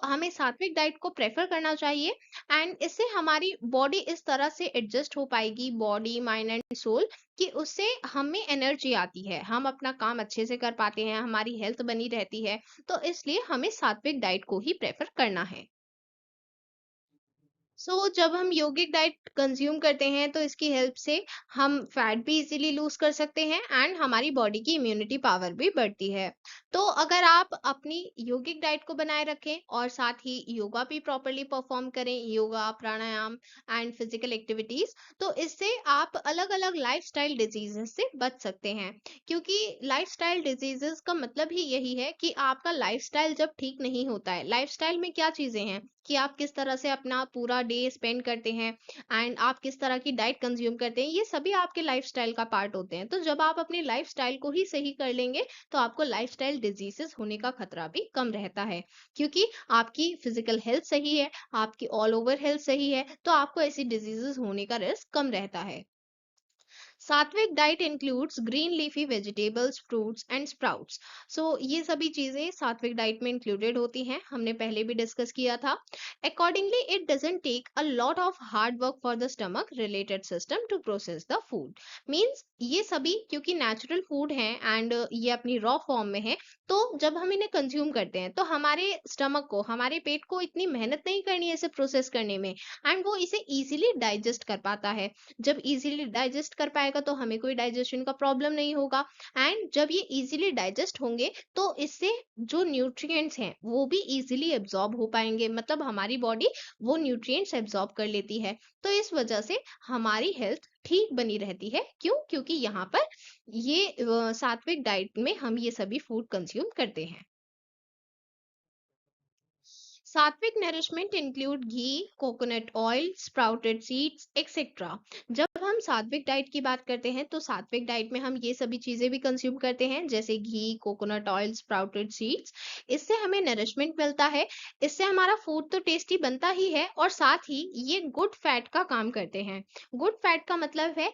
हमें सात्विक डाइट को प्रेफर करना चाहिए एंड इससे हमारी बॉडी इस तरह से एडजस्ट हो पाएगी, बॉडी माइंड एंड सोल, कि उससे हमें एनर्जी आती है, हम अपना काम अच्छे से कर पाते हैं, हमारी हेल्थ बनी रहती है। तो इसलिए हमें सात्विक डाइट को ही प्रेफर करना है। जब हम यौगिक डाइट कंज्यूम करते हैं तो इसकी हेल्प से हम फैट भी इजीली लूज कर सकते हैं एंड हमारी बॉडी की इम्यूनिटी पावर भी बढ़ती है। तो अगर आप अपनी यौगिक डाइट को बनाए रखें और साथ ही योगा भी प्रॉपरली परफॉर्म करें, योगा, प्राणायाम एंड फिजिकल एक्टिविटीज, तो इससे आप अलग अलग लाइफस्टाइल डिजीजेस से बच सकते हैं। क्योंकि लाइफस्टाइल डिजीजेस का मतलब ही यही है कि आपका लाइफस्टाइल जब ठीक नहीं होता है। लाइफस्टाइल में क्या चीजें हैं कि आप किस तरह से अपना पूरा डे स्पेंड करते हैं एंड आप किस तरह की डाइट कंज्यूम करते हैं, ये सभी आपके लाइफस्टाइल का पार्ट होते हैं। तो जब आप अपनी लाइफस्टाइल को ही सही कर लेंगे तो आपको लाइफस्टाइल डिजीजेस होने का खतरा भी कम रहता है। क्योंकि आपकी फिजिकल हेल्थ सही है, आपकी ऑल ओवर हेल्थ सही है, तो आपको ऐसी डिजीजेस होने का रिस्क कम रहता है। Sattvic diet includes green leafy vegetables, fruits and sprouts. So ये सभी चीजें सात्विक डाइट में इंक्लूडेड होती हैं, हमने पहले भी डिस्कस किया था। Accordingly it doesn't take a lot of hard work for the stomach related system to process the food. Means ये सभी क्योंकि नेचुरल फूड हैं एंड ये अपनी रॉ फॉर्म में है, तो जब हम इन्हें कंज्यूम करते हैं तो हमारे स्टमक को, हमारे पेट को इतनी मेहनत नहीं करनी है इसे प्रोसेस करने में, एंड वो इसे इजीली डाइजेस्ट कर पाता है। जब इजीली डाइजेस्ट कर पाएगा तो हमें कोई डाइजेशन का प्रॉब्लम नहीं होगा, एंड जब ये इजीली डाइजेस्ट होंगे तो इससे जो न्यूट्रिएंट्स हैं वो भी इजीली एब्जॉर्ब हो पाएंगे, मतलब हमारी बॉडी वो न्यूट्रिएंट्स एब्जॉर्ब कर लेती है। तो इस वजह से हमारी हेल्थ ठीक बनी रहती है। क्यों? क्योंकि यहाँ पर ये सात्विक डाइट में हम ये सभी फूड कंज्यूम करते हैं। Sattvic nourishment include ghee, coconut oil, sprouted seeds etcetera. जब हम सात्विक डाइट की बात करते हैं तो सात्विक डाइट में हम ये सभी चीजें भी कंज्यूम करते हैं, जैसे घी, कोकोनट ऑयल, स्प्राउटेड सीड्स। इससे हमें नरिशमेंट मिलता है, इससे हमारा फूड तो टेस्टी बनता ही है और साथ ही ये गुड फैट का काम करते हैं। गुड फैट का मतलब है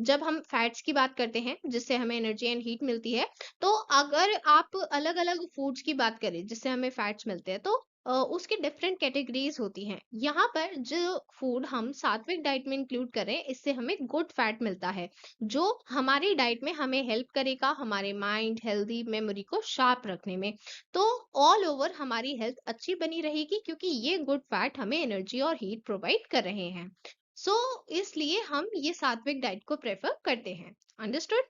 जब हम फैट्स की बात करते हैं जिससे हमें एनर्जी एंड हीट मिलती है, तो अगर आप अलग अलग फूड्स की बात करें जिससे हमें फैट्स मिलते हैं, तो उसकी डिफरेंट कैटेगरीज होती हैं। यहाँ पर जो फूड हम सात्विक डाइट में इंक्लूड करें, इससे हमें गुड फैट मिलता है, जो हमारी डाइट में हमें हेल्प करेगा हमारे माइंड, हेल्दी मेमोरी को शार्प रखने में। तो ऑल ओवर हमारी हेल्थ अच्छी बनी रहेगी क्योंकि ये गुड फैट हमें एनर्जी और हीट प्रोवाइड कर रहे हैं। सो इसलिए हम ये सात्विक डाइट को प्रेफर करते हैं। Understood?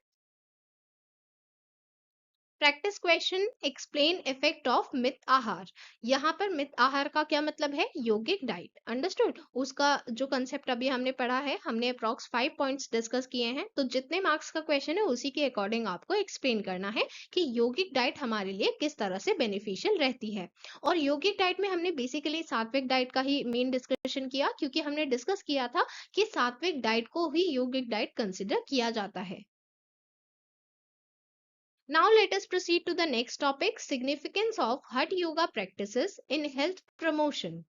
Practice question, explain effect of मित आहार। यहाँ पर मित आहार का क्या मतलब है? योगिक डाइट। अंडरस्टूड? उसका जो कंसेप्ट अभी हमने पढ़ा है, हमने अप्रॉक्स 5 पॉइंट्स डिस्कस किए हैं, तो जितने मार्क्स का क्वेश्चन है उसी के अकॉर्डिंग आपको एक्सप्लेन करना है कि योगिक डाइट हमारे लिए किस तरह से बेनिफिशियल रहती है। और योगिक डाइट में हमने बेसिकली सात्विक डाइट का ही मेन डिस्कशन किया, क्योंकि हमने डिस्कस किया था कि सात्विक डाइट को ही योगिक डाइट कंसिडर किया जाता है। Now let us proceed to the next topic, significance of Hatha Yoga practices in health promotion.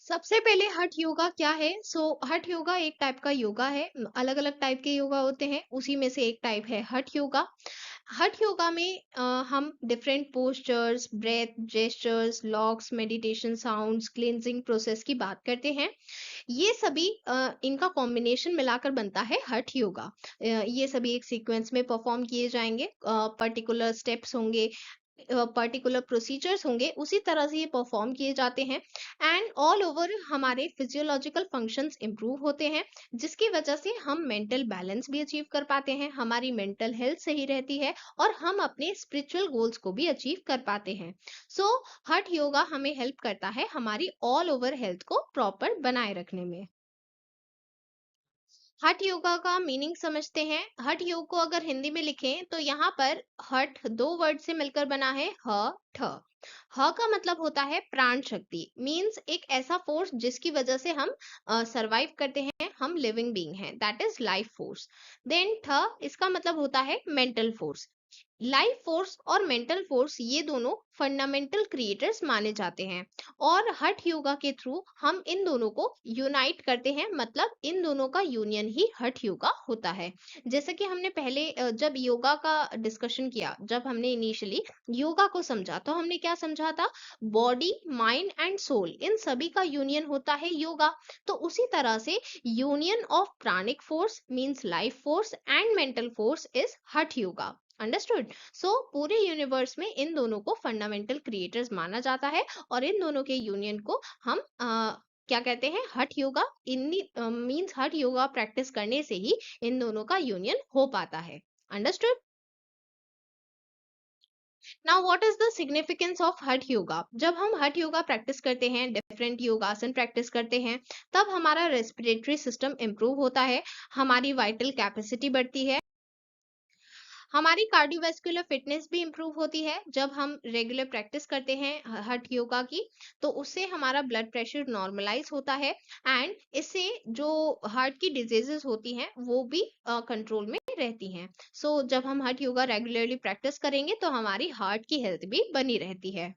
सबसे पहले हठ योगा क्या है? हठ योगा एक टाइप का योगा है। अलग अलग टाइप के योगा होते हैं, उसी में से एक टाइप है हठ योगा। हठ योगा में हम different postures, breath, gestures, locks, meditation sounds, cleansing process की बात करते हैं। ये सभी इनका कॉम्बिनेशन मिलाकर बनता है हठ योगा। ये सभी एक सीक्वेंस में परफॉर्म किए जाएंगे, पर्टिकुलर स्टेप्स होंगे, पर्टिकुलर प्रोसीजर्स होंगे, उसी तरह से ये परफॉर्म किए जाते हैं, एंड ऑल ओवर हमारे फिजियोलॉजिकल फंक्शंस इंप्रूव होते हैं, जिसकी वजह से हम मेंटल बैलेंस भी अचीव कर पाते हैं, हमारी मेंटल हेल्थ सही रहती है और हम अपने स्पिरिचुअल गोल्स को भी अचीव कर पाते हैं। सो हठ योगा हमें हेल्प करता है हमारी ऑल ओवर हेल्थ को प्रॉपर बनाए रखने में। हठ योगा का मीनिंग समझते हैं। हठ योग को अगर हिंदी में लिखें तो यहाँ पर हठ दो वर्ड से मिलकर बना है, ह ठ। ह का मतलब होता है प्राण शक्ति, मींस एक ऐसा फोर्स जिसकी वजह से हम सरवाइव करते हैं, हम लिविंग बीइंग हैं, that is life force. Then tha, इसका मतलब होता है मेंटल फोर्स। लाइफ फोर्स और मेंटल फोर्स ये दोनों फंडामेंटल क्रिएटर्स माने जाते हैं, और हठ योगा के थ्रू हम इन दोनों को यूनाइट करते हैं, मतलब इन दोनों का यूनियन ही हठ योगा होता है। जैसे कि हमने पहले जब योगा का डिस्कशन किया, जब हमने इनिशियली योगा को समझा, तो हमने क्या समझा था? बॉडी, माइंड एंड सोल, इन सभी का यूनियन होता है योगा। तो उसी तरह से union of pranic force means life force and mental force is hatha yoga. Understood? सो पूरे यूनिवर्स में इन दोनों को फंडामेंटल क्रिएटर्स माना जाता है, और इन दोनों के यूनियन को हम क्या कहते हैं? हठ योगा। इन मींस हठ योगा प्रैक्टिस करने से ही इन दोनों का यूनियन हो पाता है। Understood? Now what is the significance of hatha yoga? जब हम हठ योगा प्रैक्टिस करते हैं, डिफरेंट योगासन प्रैक्टिस करते हैं, तब हमारा रेस्पिरेटरी सिस्टम इंप्रूव होता है, हमारी वाइटल कैपेसिटी बढ़ती है, हमारी कार्डियोवैस्कुलर फिटनेस भी इंप्रूव होती है। जब हम रेगुलर प्रैक्टिस करते हैं हठ योगा की, तो उससे हमारा ब्लड प्रेशर नॉर्मलाइज होता है, एंड इससे जो हार्ट की डिजीजेस होती हैं वो भी कंट्रोल में रहती हैं। सो जब हम हठ योगा रेगुलरली प्रैक्टिस करेंगे तो हमारी हार्ट की हेल्थ भी बनी रहती है।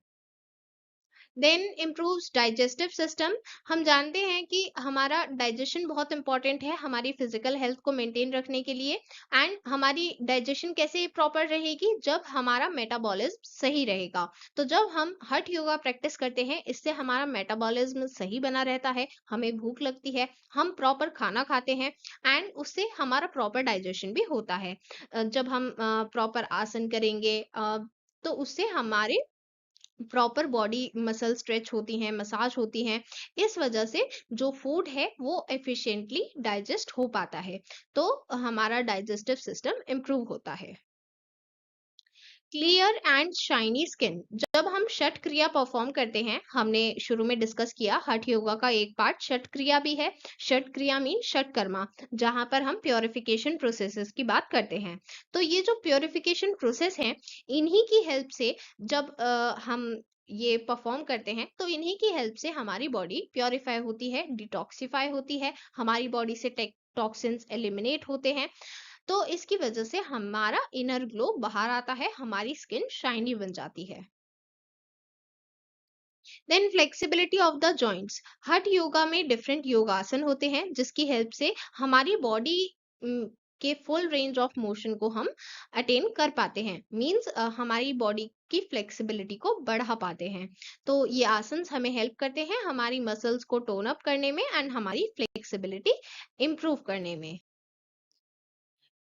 Then improves digestive system. हम जानते हैं कि हमारा डाइजेशन बहुत इंपॉर्टेंट है हमारी फिजिकल हेल्थ को मेंटेन रखने के लिए। एंड हमारी डाइजेशन कैसे प्रॉपर रहेगी, जब हमारा मेटाबॉलिज्म सही रहेगा। तो जब हम हठ योगा प्रैक्टिस करते हैं, इससे हमारा मेटाबॉलिज्म सही बना रहता है, हमें भूख लगती है, हम प्रॉपर खाना खाते हैं, एंड उससे हमारा प्रॉपर डाइजेशन भी होता है। जब हम प्रॉपर आसन करेंगे, तो उससे हमारे प्रॉपर बॉडी मसल स्ट्रेच होती हैं, मसाज होती हैं। इस वजह से जो फूड है वो एफिशिएंटली डाइजेस्ट हो पाता है, तो हमारा डाइजेस्टिव सिस्टम इम्प्रूव होता है। Clear and shiny skin. जब हम शठ क्रिया परफॉर्म करते हैं, हमने शुरू में डिस्कस किया हठ योगा का एक पार्ट शठ क्रिया भी है। शठ क्रिया मीन शठ कर्मा, जहां पर हम प्योरिफिकेशन प्रोसेसेस की बात करते हैं। तो ये जो प्योरिफिकेशन प्रोसेस है, इन्हीं की हेल्प से जब हम ये परफॉर्म करते हैं, तो इन्हीं की हेल्प से हमारी बॉडी प्योरीफाई होती है, डिटॉक्सिफाई होती है, हमारी बॉडी से टॉक्सिन्स एलिमिनेट होते हैं। तो इसकी वजह से हमारा इनर ग्लो बाहर आता है, हमारी स्किन शाइनी बन जाती है। Then flexibility of the joints. Hatha yoga में डिफरेंट योगासन होते हैं, जिसकी हेल्प से हमारी बॉडी के फुल रेंज ऑफ मोशन को हम अटेन कर पाते हैं। मींस हमारी बॉडी की फ्लेक्सिबिलिटी को बढ़ा पाते हैं। तो ये आसन हमें हेल्प करते हैं हमारी मसल्स को टोन अप करने में एंड हमारी फ्लेक्सिबिलिटी इंप्रूव करने में।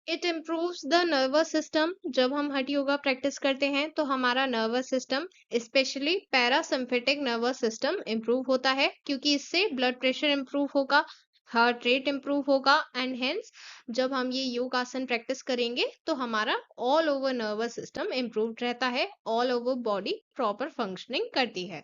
It improves the nervous system. जब हम हठ योगा प्रैक्टिस करते हैं, तो हमारा nervous system, specially parasympathetic nervous system improve होता है, क्योंकि इससे ब्लड प्रेशर इम्प्रूव होगा, हार्ट रेट इम्प्रूव होगा, एंड हेंस जब हम ये योग आसन प्रैक्टिस करेंगे, तो हमारा all over nervous system improve रहता है, all over body proper functioning करती है।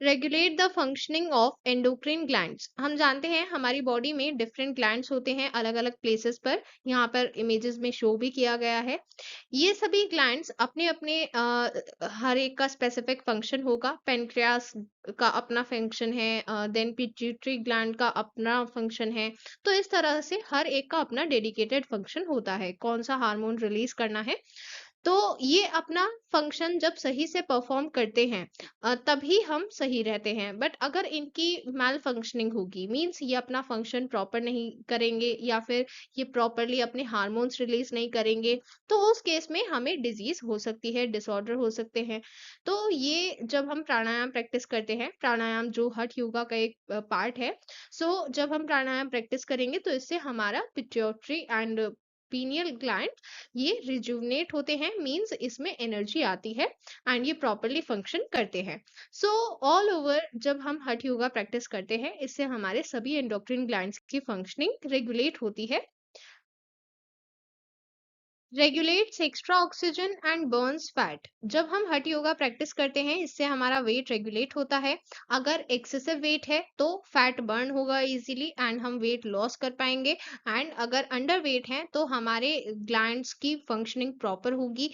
Regulate the functioning of endocrine glands. हम जानते हैं हमारी बॉडी में डिफरेंट ग्लैंड्स होते हैं अलग अलग प्लेसेस पर, यहाँ पर इमेजेस में शो भी किया गया है। ये सभी ग्लैंड्स अपने अपने हर एक का स्पेसिफिक फंक्शन होगा। पेनक्रियास का अपना फंक्शन है, देन पिट्यूटरी ग्लैंड का अपना फंक्शन है। तो इस तरह से हर एक का अपना डेडिकेटेड फंक्शन होता है, कौन सा हार्मोन रिलीज करना है। तो ये अपना फंक्शन जब सही से परफॉर्म करते हैं, तभी हम सही रहते हैं। बट अगर इनकी मैल फंक्शनिंग होगी, मीन्स ये अपना फंक्शन प्रॉपर नहीं करेंगे, या फिर ये प्रॉपरली अपने हार्मोन्स रिलीज नहीं करेंगे, तो उस केस में हमें डिजीज हो सकती है, डिसऑर्डर हो सकते हैं। तो ये जब हम प्राणायाम प्रैक्टिस करते हैं, प्राणायाम जो हठ योगा का एक पार्ट है, सो जब हम प्राणायाम प्रैक्टिस करेंगे, तो इससे हमारा पिट्यूटरी एंड पीनियल ग्लैंड ये रिजुवनेट होते हैं, मींस इसमें एनर्जी आती है, एंड ये प्रॉपरली फंक्शन करते हैं। सो ऑल ओवर जब हम हठ योगा प्रैक्टिस करते हैं, इससे हमारे सभी एंडोक्रिन ग्लैंड्स की फंक्शनिंग रेगुलेट होती है। Regulates extra oxygen and Burns fat. जब हम हठ योगा प्रैक्टिस करते हैं, इससे हमारा वेट रेगुलेट होता है। अगर एक्सेसिव वेट है, तो फैट बर्न होगा इजीली एंड हम वेट लॉस कर पाएंगे। एंड अगर अंडर वेट है, तो हमारे ग्लैंड्स की फंक्शनिंग प्रॉपर होगी,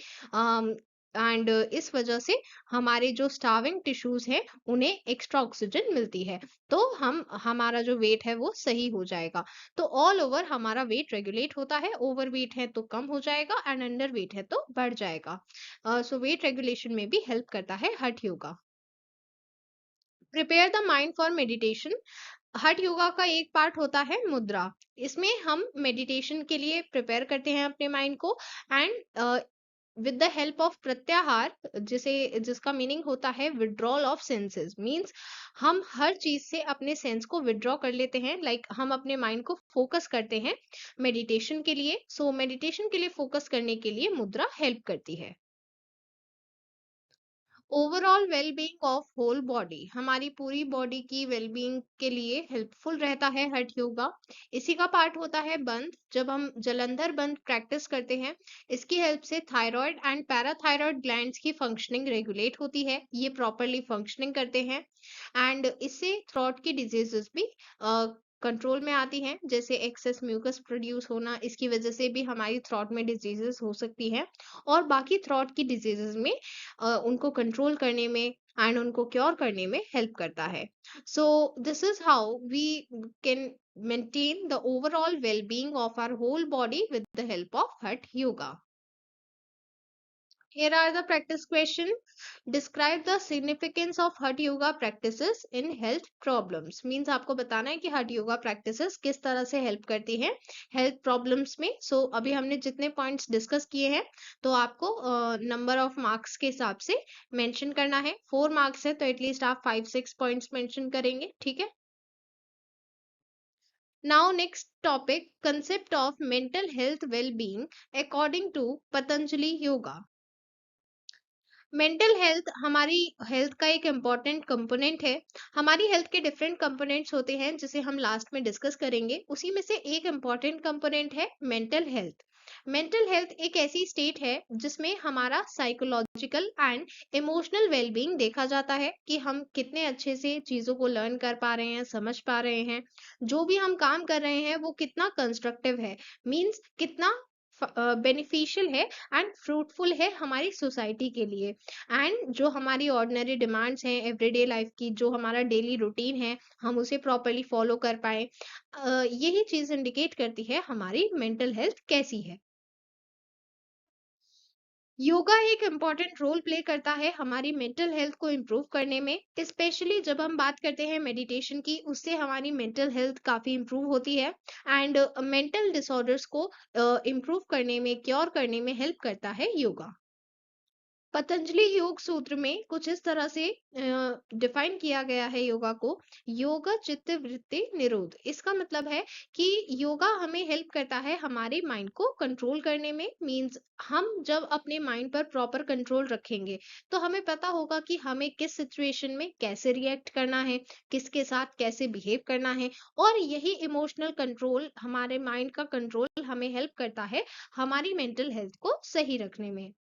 एंड इस वजह से हमारे जो स्टार्विंग टिश्यूज हैं, उन्हें एक्स्ट्रा ऑक्सीजन मिलती है, तो हम हमारा जो वेट है वो सही हो जाएगा। तो ऑल ओवर हमारा वेट रेगुलेट होता है, ओवर वेट है तो कम हो जाएगा, एंड अंडर वेट है तो बढ़ जाएगा। सो वेट रेगुलेशन में भी हेल्प करता है हठ yoga. Prepare the mind for meditation. हठ योगा का एक पार्ट होता है मुद्रा। इसमें हम मेडिटेशन के लिए प्रिपेयर करते हैं अपने माइंड को, and with the help of प्रत्याहार, जिसका मीनिंग होता है विड्रॉल ऑफ सेंसेस, मींस हम हर चीज से अपने सेंस को विड्रॉ कर लेते हैं, लाइक हम अपने माइंड को फोकस करते हैं मेडिटेशन के लिए। सो मेडिटेशन के लिए फोकस करने के लिए मुद्रा हेल्प करती है। Overall wellbeing of whole body. हमारी पूरी बॉडी की वेलबींग के लिए हेल्पफुल रहता है हठ योगा। इसी का पार्ट होता है बंध। जब हम जलंधर बंध प्रैक्टिस करते हैं, इसकी हेल्प से थायराइड एंड पैराथायराइड ग्लैंड्स की फंक्शनिंग रेगुलेट होती है, ये प्रॉपरली फंक्शनिंग करते हैं। एंड इससे थ्रोट की डिजीजेस भी कंट्रोल में आती हैं, जैसे एक्सेस म्यूकस प्रोड्यूस होना, इसकी वजह से भी हमारी थ्रोट में डिजीजेस हो सकती हैं। और बाकी थ्रोट की डिजीजेस में उनको कंट्रोल करने में एंड उनको क्योर करने में हेल्प करता है। So this is how we can maintain the overall well-being of our whole body with the help of Hatha Yoga. Here are the practice question. Describe the significance of हठ yoga practices in health problems. Means आपको बताना है कि हठ yoga practices किस तरह से help करती हैं health problems में. So अभी हमने जितने points discuss किए हैं तो आपको number of marks के हिसाब से mention करना है. 4 marks है तो at least आप 5-6 points mention करेंगे. ठीक है. Now next topic, concept of mental health well-being according to Patanjali Yoga. Mental health हमारी हेल्थ का एक इम्पॉर्टेंट कंपोनेंट है. हमारी हेल्थ के डिफरेंट कंपोनेंट्स होते हैं जिसे हम लास्ट में डिस्कस करेंगे. उसी में से एक इम्पॉर्टेंट कंपोनेंट है मेंटल हेल्थ. मेंटल हेल्थ एक ऐसी स्टेट है जिसमें हमारा साइकोलॉजिकल एंड इमोशनल वेलबींग देखा जाता है कि हम कितने अच्छे से चीजों को लर्न कर पा रहे हैं, समझ पा रहे हैं, जो भी हम काम कर रहे हैं वो कितना कंस्ट्रक्टिव है, मीन्स कितना बेनिफिशियल है एंड फ्रूटफुल है हमारी सोसाइटी के लिए. एंड जो हमारी ऑर्डिनरी डिमांड्स हैं एवरीडे लाइफ की, जो हमारा डेली रूटीन है, हम उसे प्रॉपरली फॉलो कर पाए. यही चीज इंडिकेट करती है हमारी मेंटल हेल्थ कैसी है. योगा एक इम्पॉर्टेंट रोल प्ले करता है हमारी मेंटल हेल्थ को इम्प्रूव करने में. स्पेशली जब हम बात करते हैं मेडिटेशन की, उससे हमारी मेंटल हेल्थ काफी इम्प्रूव होती है एंड मेंटल डिसऑर्डर्स को इम्प्रूव करने में, क्योर करने में हेल्प करता है योगा. पतंजलि योग सूत्र में कुछ इस तरह से डिफाइन किया गया है योगा को. योगा चित्त वृत्ति निरोध. इसका मतलब है कि योगा हमें हेल्प करता है हमारे माइंड को कंट्रोल करने में. मींस हम जब अपने माइंड पर प्रॉपर कंट्रोल रखेंगे तो हमें पता होगा कि हमें किस सिचुएशन में कैसे रिएक्ट करना है, किसके साथ कैसे बिहेव करना है. और यही इमोशनल कंट्रोल, हमारे माइंड का कंट्रोल हमें हेल्प करता है हमारी मेंटल हेल्थ को सही रखने में.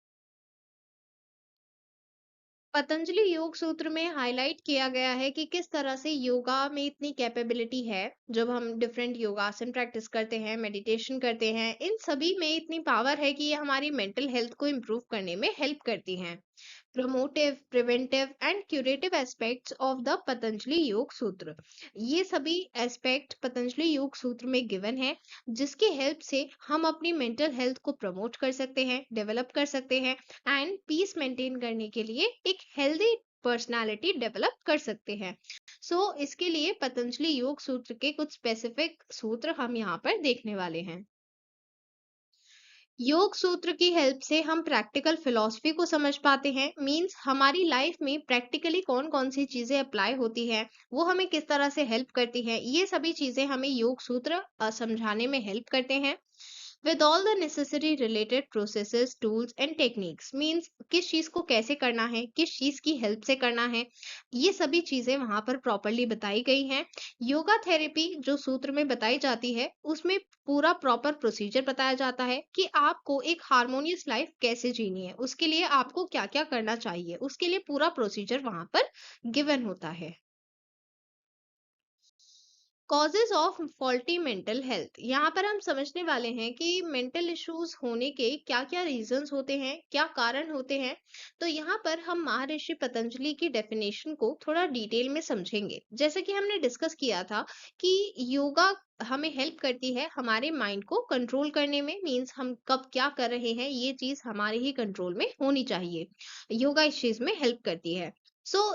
पतंजलि योग सूत्र में हाईलाइट किया गया है कि किस तरह से योगा में इतनी कैपेबिलिटी है. जब हम डिफरेंट योगासन प्रैक्टिस करते हैं, मेडिटेशन करते हैं, इन सभी में इतनी पावर है कि ये हमारी मेंटल हेल्थ को इम्प्रूव करने में हेल्प करती हैं. Promotive, preventive and curative aspects of the Patanjali योग सूत्र. ये सभी एस्पेक्ट पतंजलि योग सूत्र में गिवन है जिसके हेल्प से हम अपनी मेंटल हेल्थ को प्रमोट कर सकते हैं, डेवलप कर सकते हैं एंड पीस मेंटेन करने के लिए एक हेल्दी पर्सनालिटी डेवलप कर सकते हैं. इसके लिए पतंजलि योग सूत्र के कुछ स्पेसिफिक सूत्र हम यहाँ पर देखने वाले हैं. योग सूत्र की हेल्प से हम प्रैक्टिकल फिलॉसफी को समझ पाते हैं. मींस हमारी लाइफ में प्रैक्टिकली कौन कौन सी चीजें अप्लाई होती हैं, वो हमें किस तरह से हेल्प करती हैं, ये सभी चीजें हमें योग सूत्र समझाने में हेल्प करते हैं. with all the necessary related processes, tools and techniques. Means किस चीज को कैसे करना है, किस चीज की हेल्प से करना है, ये सभी चीजें वहां पर प्रॉपरली बताई गई हैं. योगा थेरेपी जो सूत्र में बताई जाती है उसमें पूरा प्रॉपर प्रोसीजर बताया जाता है कि आपको एक हार्मोनियस लाइफ कैसे जीनी है, उसके लिए आपको क्या क्या करना चाहिए, उसके लिए पूरा प्रोसीजर वहां पर गिवन होता है. Causes of faulty mental health. यहाँ पर हम समझने वाले हैं कि मेंटल इश्यूज होने के क्या क्या रीजंस होते हैं, क्या कारण होते हैं. तो यहाँ पर हम महर्षि पतंजलि की डेफिनेशन को थोड़ा डिटेल में समझेंगे. जैसे कि हमने डिस्कस किया था कि योगा हमें हेल्प करती है हमारे माइंड को कंट्रोल करने में. मींस हम कब क्या कर रहे हैं ये चीज हमारे ही कंट्रोल में होनी चाहिए. योगा इस चीज में हेल्प करती है.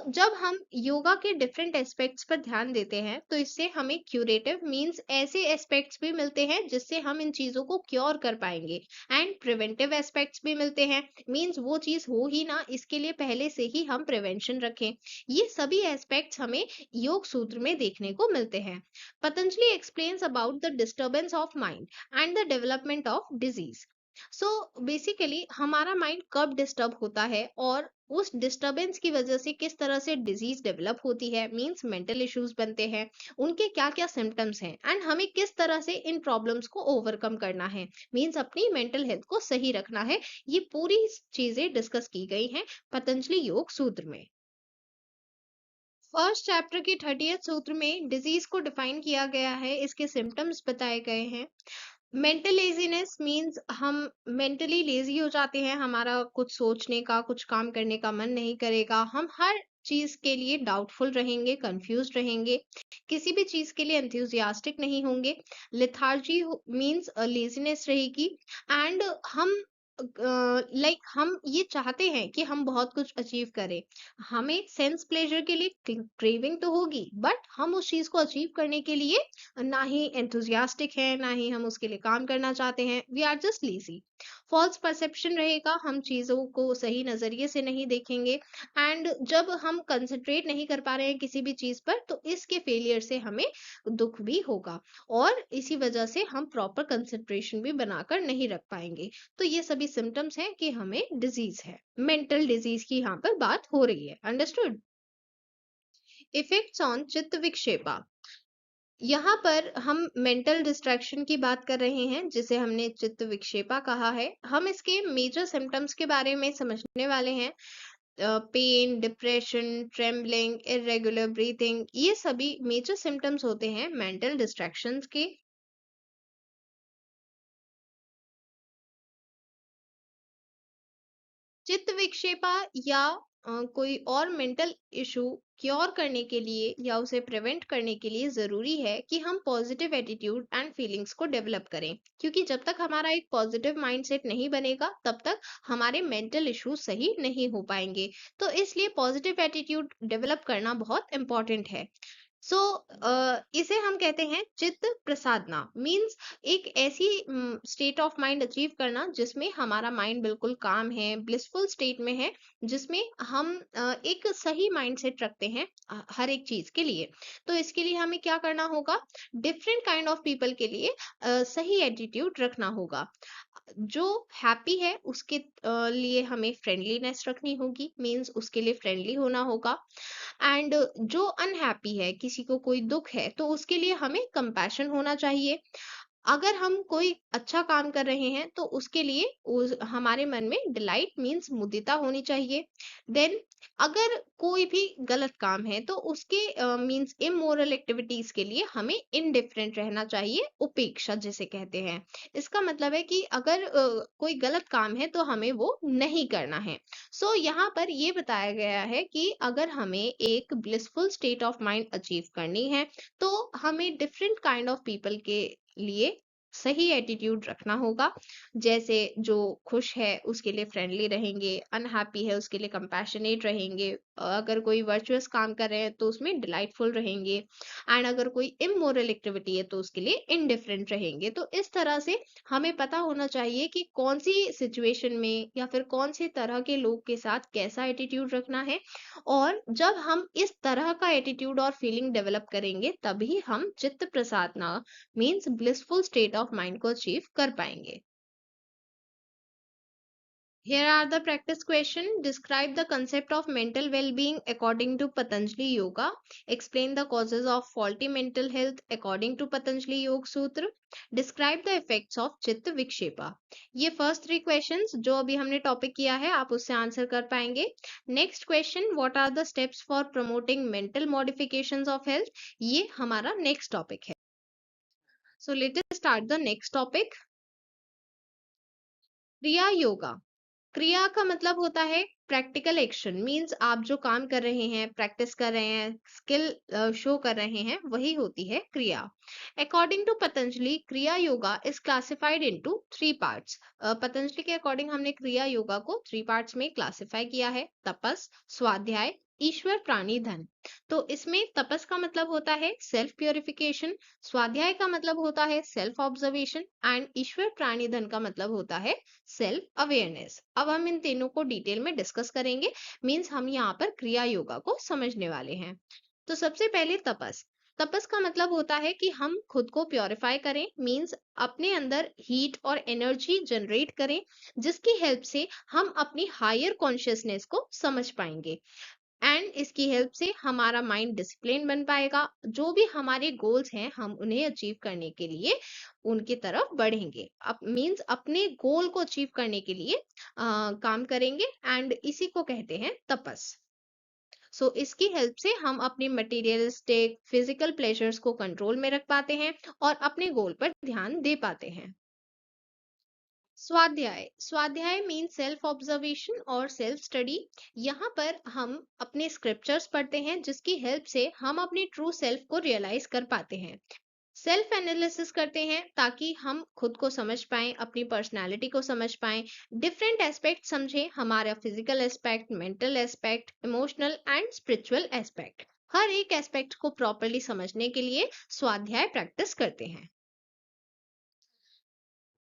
जब हम योगा के डिफरेंट एस्पेक्ट्स पर ध्यान देते हैं तो इससे हमें क्यूरेटिव मींस ऐसे एस्पेक्ट्स भी मिलते हैं जिससे हम इन चीजों को क्योर कर पाएंगे. एंड प्रिवेंटिव एस्पेक्ट्स भी मिलते हैं. मींस वो चीज हो ही ना, इसके लिए पहले से ही हम प्रिवेंशन रखें. ये सभी एस्पेक्ट्स हमें योग सूत्र में देखने को मिलते हैं. Patanjali explains about the disturbance of mind and the development of disease. Basically हमारा माइंड कब डिस्टर्ब होता है और उस डिस्टरबेंस की वजह से किस तरह से डिजीज डेवलप होती है, मींस मेंटल इश्यूज बनते हैं, उनके क्या क्या सिम्टम्स हैं एंड हमें किस तरह से इन प्रॉब्लम्स को ओवरकम करना है, मींस अपनी मेंटल हेल्थ को सही रखना है. ये पूरी चीजें डिस्कस की गई हैं पतंजलि योग सूत्र में. फर्स्ट चैप्टर के 30th सूत्र में डिजीज को डिफाइन किया गया है, इसके सिम्टम्स बताए गए हैं. मेंटल लेजीनेस मीन्स हम मेंटली लेजी हो जाते हैं, हमारा कुछ सोचने का, कुछ काम करने का मन नहीं करेगा, हम हर चीज के लिए डाउटफुल रहेंगे, कंफ्यूज रहेंगे, किसी भी चीज के लिए एंथुजियास्टिक नहीं होंगे. लिथार्जी मीन्स लेजीनेस रहेगी. एंड हम लाइक हम ये चाहते हैं कि हम बहुत कुछ अचीव करें। हमें सेंस प्लेजर के लिए क्रेविंग तो होगी, बट हम उस चीज को अचीव करने के लिए ना ही एंथुजियास्टिक हैं, ना ही हम उसके लिए काम करना चाहते हैं। We are just lazy. False perception रहेगा, हम चीजों को सही नजरिए से नहीं देखेंगे। एंड जब हम कंसंट्रेट नहीं कर पा रहे हैं किसी भी चीज पर, तो इसके फेलियर से हमें दुख भी होगा, और इसी वजह से हम प्रॉपर कंसंट्रेशन भी बनाकर नहीं रख पाएंगे। तो ये सभी सिम्टम्स हैं कि हमें डिजीज है, मेंटल डिजीज की यहाँ पर बात हो रही है। अंडरस्टूड। इफेक्ट्स ऑन चित्त विक्षेपा। यहाँ पर हम मेंटल डिस्ट्रैक्शन की बात कर रहे हैं, जिसे हमने चित्त विक्षेपा कहा है। हम इसके मेजर सिम्टम्स के बारे में समझने वाले हैं। Pain, depression, trembling, irregular breathing, ये सभी मेजर सिम्टम्स होते हैं मेंटल डिस्ट्रैक्शंस के। चित्त विक्षेपा या कोई और मेंटल इशू क्योर करने के लिए या उसे प्रिवेंट करने के लिए जरूरी है कि हम पॉजिटिव एटीट्यूड एंड फीलिंग्स को डेवलप करें, क्योंकि जब तक हमारा एक पॉजिटिव माइंडसेट नहीं बनेगा, तब तक हमारे मेंटल इश्यूज सही नहीं हो पाएंगे। तो इसलिए पॉजिटिव एटीट्यूड डेवलप करना बहुत इंपॉर्टेंट है। सो इसे हम कहते हैं चित्त प्रसादना। मीन्स एक ऐसी स्टेट ऑफ माइंड अचीव करना जिसमें हमारा माइंड बिल्कुल काम है, ब्लिसफुल स्टेट में है, जिसमें हम एक सही माइंडसेट रखते हैं हर एक चीज के लिए। तो इसके लिए हमें क्या करना होगा? डिफरेंट काइंड ऑफ पीपल के लिए सही एटीट्यूड रखना होगा। जो हैप्पी है उसके लिए हमें फ्रेंडलीनेस रखनी होगी, मीन्स उसके लिए फ्रेंडली होना होगा। एंड जो अनहैप्पी है, किसी को कोई दुख है, तो उसके लिए हमें कंपैशन होना चाहिए। अगर हम कोई अच्छा काम कर रहे हैं, तो उसके लिए हमारे मन में डिलाइट मीन्स मुदिता होनी चाहिए। देन अगर कोई भी गलत काम है, तो उसके मीन्स इमोरल एक्टिविटीज के लिए हमें इनडिफरेंट रहना चाहिए, उपेक्षा जिसे कहते हैं। इसका मतलब है कि अगर कोई गलत काम है, तो हमें वो नहीं करना है। सो यहाँ पर ये बताया गया है कि अगर हमें एक blissful state of mind achieve करनी है, तो हमें डिफरेंट काइंड ऑफ पीपल के लिए सही एटीट्यूड रखना होगा। जैसे जो खुश है उसके लिए फ्रेंडली रहेंगे, अनहैप्पी है उसके लिए कंपैशनेट रहेंगे, अगर कोई वर्चुअस काम कर रहे हैं तो उसमें डिलाइटफुल रहेंगे, एंड अगर कोई इमोरल एक्टिविटी है तो उसके लिए इनडिफरेंट रहेंगे। तो इस तरह से हमें पता होना चाहिए कि कौन सी सिचुएशन में या फिर कौन से तरह के लोग के साथ कैसा एटीट्यूड रखना है। और जब हम इस तरह का एटीट्यूड और फीलिंग डेवलप करेंगे, तभी हम चित्त प्रसादना means blissful state of mind को अचीव कर पाएंगे। Here are the practice question. Describe the concept of mental well-being according to Patanjali Yoga. Explain the causes of faulty mental health according to Patanjali Yoga Sutra. Describe the effects of चित्त विक्षेपा। ये first 3 questions जो अभी हमने topic किया है, आप उससे answer कर पाएंगे। Next question, what are the steps for promoting mental modifications of health, ये हमारा नेक्स्ट टॉपिक है। So let us start the next topic. Kriya yoga. क्रिया का मतलब होता है प्रैक्टिकल एक्शन, मींस आप जो काम कर रहे हैं, प्रैक्टिस कर रहे हैं, स्किल शो कर रहे हैं, वही होती है क्रिया। अकॉर्डिंग टू पतंजलि, क्रिया yoga is classified into 3 parts. Patanjali के अकॉर्डिंग हमने क्रिया योगा को 3 पार्ट्स में क्लासिफाई किया है: तपस, स्वाध्याय, ईश्वर प्राणी धन। तो इसमें तपस का मतलब होता है सेल्फ प्योरिफिकेशन, स्वाध्याय का मतलब होता है सेल्फ ऑब्जर्वेशन, एंड ईश्वर प्राणी धन का मतलब होता है सेल्फ अवेयरनेस। अब हम इन तीनों को डिटेल में डिस्कस करेंगे, मींस हम यहाँ पर क्रिया योगा को समझने वाले हैं। तो सबसे पहले तपस। तपस का मतलब होता है कि हम खुद को प्योरीफाई करें, मींस अपने अंदर हीट और एनर्जी जनरेट करें, जिसकी हेल्प से हम अपनी हायर कॉन्शियसनेस को समझ पाएंगे। एंड इसकी हेल्प से हमारा माइंड डिसिप्लिन बन पाएगा। जो भी हमारे गोल्स हैं, हम उन्हें अचीव करने के लिए उनकी तरफ बढ़ेंगे। अब मींस अपने गोल को अचीव करने के लिए काम करेंगे, एंड इसी को कहते हैं तपस। सो इसकी हेल्प से हम अपनी मटेरियलिस्टिक फिजिकल प्लेजर्स को कंट्रोल में रख पाते हैं और अपने गोल पर ध्यान दे पाते हैं। स्वाध्याय। स्वाध्याय मीन सेल्फ ऑब्जर्वेशन और सेल्फ स्टडी। यहाँ पर हम अपने स्क्रिप्चर्स पढ़ते हैं, जिसकी हेल्प से हम अपनी ट्रू सेल्फ को रियलाइज कर पाते हैं। सेल्फ एनालिसिस करते हैं ताकि हम खुद को समझ पाएं, अपनी पर्सनालिटी को समझ पाएं, डिफरेंट एस्पेक्ट समझें, हमारा physical aspect, mental aspect, emotional and spiritual aspect. हर एक एस्पेक्ट को प्रॉपरली समझने के लिए स्वाध्याय प्रैक्टिस करते हैं।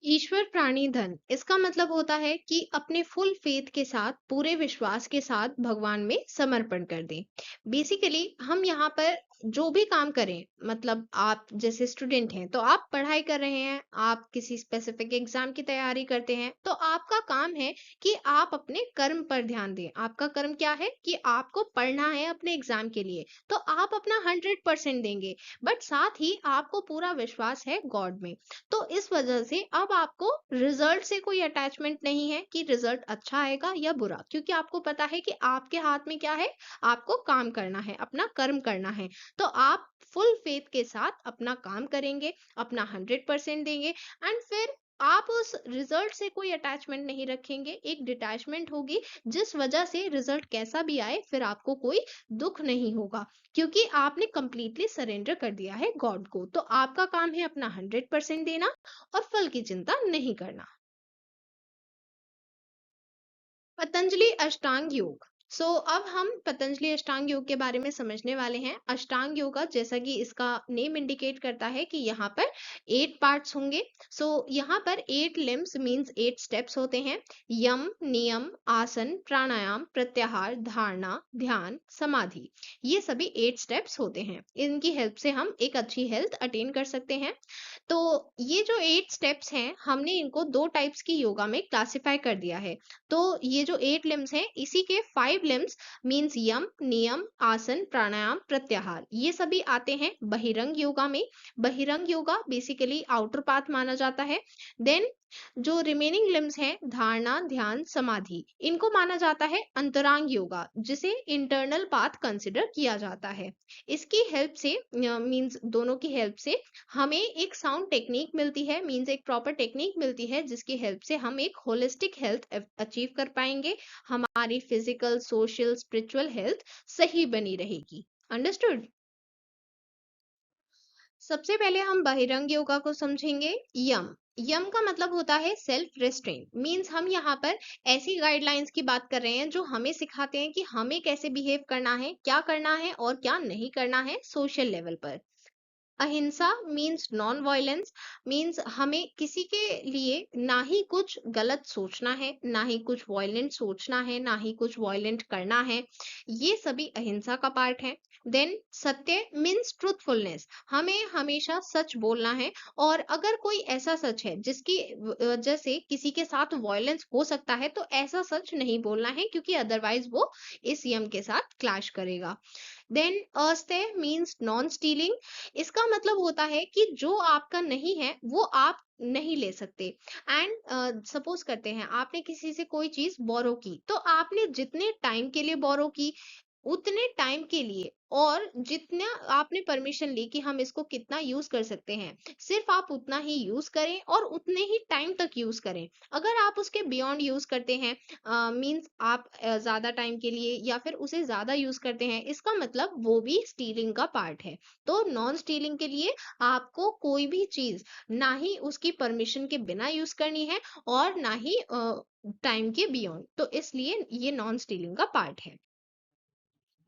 ईश्वर प्राणी धन, इसका मतलब होता है कि अपने फुल फेथ के साथ, पूरे विश्वास के साथ भगवान में समर्पण कर दें। बेसिकली हम यहाँ पर जो भी काम करें, मतलब आप जैसे स्टूडेंट हैं तो आप पढ़ाई कर रहे हैं, आप किसी स्पेसिफिक एग्जाम की तैयारी करते हैं, तो आपका काम है कि आप अपने कर्म पर ध्यान दें। आपका कर्म क्या है कि आपको पढ़ना है अपने एग्जाम के लिए, तो आप अपना 100% देंगे। बट साथ ही आपको पूरा विश्वास है गॉड में। तो इस वजह से अब आपको रिजल्ट से कोई अटैचमेंट नहीं है कि रिजल्ट अच्छा आएगा या बुरा, क्योंकि आपको पता है कि आपके हाथ में क्या है, आपको काम करना है, अपना कर्म करना है। तो आप फुल फेथ के साथ अपना काम करेंगे, अपना 100% देंगे, एंड फिर आप उस रिजल्ट से कोई अटैचमेंट नहीं रखेंगे, एक डिटैचमेंट होगी, जिस वजह से रिजल्ट कैसा भी आए फिर आपको कोई दुख नहीं होगा, क्योंकि आपने कंप्लीटली सरेंडर कर दिया है गॉड को। तो आपका काम है अपना 100% देना और फल की चिंता नहीं करना। पतंजलि अष्टांग योग। अब हम पतंजलि अष्टांग योग के बारे में समझने वाले हैं। अष्टांग योगा, जैसा कि इसका नेम इंडिकेट करता है कि यहाँ पर 8 पार्ट्स होंगे। यहाँ पर 8 लिम्स मींस 8 स्टेप्स होते हैं। यम, नियम, आसन, प्राणायाम, प्रत्याहार, धारणा, ध्यान, समाधि, ये सभी 8 स्टेप्स होते हैं। इनकी हेल्प से हम एक अच्छी हेल्थ अटेन कर सकते हैं। तो ये जो 8 स्टेप्स हैं, हमने इनको 2 टाइप्स की योगा में क्लासिफाई कर दिया है। तो ये जो 8 लिम्स हैं, इसी के 5 लिम्स मींस यम, नियम, आसन, प्राणायाम, प्रत्याहार, ये सभी आते हैं बहिरंग योगा में। बहिरंग योगा बेसिकली आउटर पाथ माना जाता है। देन जो रिमेनिंग लिम्स हैं, धारणा, ध्यान, समाधि, इनको माना जाता है अंतरांग योगा, जिसे इंटरनल पाथ कंसिडर किया जाता है। इसकी हेल्प से मींस दोनों की हेल्प से हमें एक साउंड टेक्निक मिलती है, मींस एक प्रॉपर टेक्निक मिलती है, जिसकी हेल्प से हम एक होलिस्टिक हेल्थ अचीव कर पाएंगे। हमारी फिजिकल, सोशल, स्पिरिचुअल हेल्थ सही बनी रहेगी। अंडरस्टूड? सबसे पहले हम बहिरंग योगा को समझेंगे। यम, यम का मतलब होता है सेल्फ रेस्ट्रेंट, मींस हम यहाँ पर ऐसी गाइडलाइंस की बात कर रहे हैं जो हमें सिखाते हैं कि हमें कैसे बिहेव करना है, क्या करना है और क्या नहीं करना है सोशल लेवल पर। अहिंसा मीन्स नॉन वायलेंस, मीन्स हमें किसी के लिए ना ही कुछ गलत सोचना है, ना ही कुछ वायलेंट सोचना है, ना ही कुछ वायलेंट करना है। ये सभी अहिंसा का पार्ट है। देन सत्य मीन्स ट्रूथफुलनेस, हमें हमेशा सच बोलना है। और अगर कोई ऐसा सच है जिसकी वजह से किसी के साथ वायलेंस हो सकता है, तो ऐसा सच नहीं बोलना है, क्योंकि अदरवाइज वो इस यम के साथ क्लैश करेगा। देन अस्तेय मीन्स नॉन स्टीलिंग, इसका मतलब होता है कि जो आपका नहीं है वो आप नहीं ले सकते। एंड सपोज करते हैं आपने किसी से कोई चीज बोरो की, तो आपने जितने टाइम के लिए बोरो की, उतने टाइम के लिए, और जितना आपने परमिशन ली कि हम इसको कितना यूज कर सकते हैं, सिर्फ आप उतना ही यूज करें और उतने ही टाइम तक यूज करें। अगर आप उसके बियॉन्ड यूज करते हैं, मींस आप ज्यादा टाइम के लिए या फिर उसे ज्यादा यूज करते हैं, इसका मतलब वो भी स्टीलिंग का पार्ट है। तो नॉन स्टीलिंग के लिए आपको कोई भी चीज ना ही उसकी परमिशन के बिना यूज करनी है, और ना ही टाइम के बियॉन्ड, तो इसलिए ये नॉन स्टीलिंग का पार्ट है।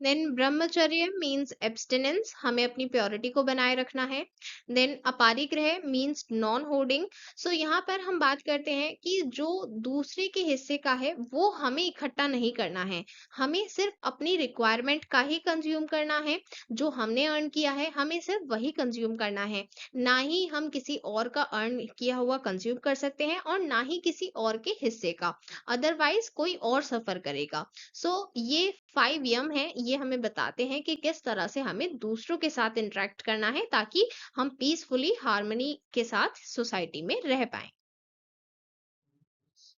देन ब्रह्मचर्य मीन्स एब्स्टिनेंस, हमें अपनी प्योरिटी को बनाए रखना है। Then aparigraha means non hoarding. यहाँ पर हम बात करते हैं कि जो दूसरे के हिस्से का है वो हमें इकट्ठा नहीं करना है, हमें सिर्फ अपनी रिक्वायरमेंट का ही कंज्यूम करना है। जो हमने अर्न किया है हमें सिर्फ वही कंज्यूम करना है, ना ही हम किसी और का अर्न किया हुआ कंज्यूम कर सकते हैं, और ना ही किसी और के हिस्से का, अदरवाइज कोई और सफर करेगा। ये 5 यम है, ये हमें बताते हैं कि किस तरह से हमें दूसरों के साथ इंटरेक्ट करना है, ताकि हम पीसफुली हार्मनी के साथ सोसाइटी में रह पाए।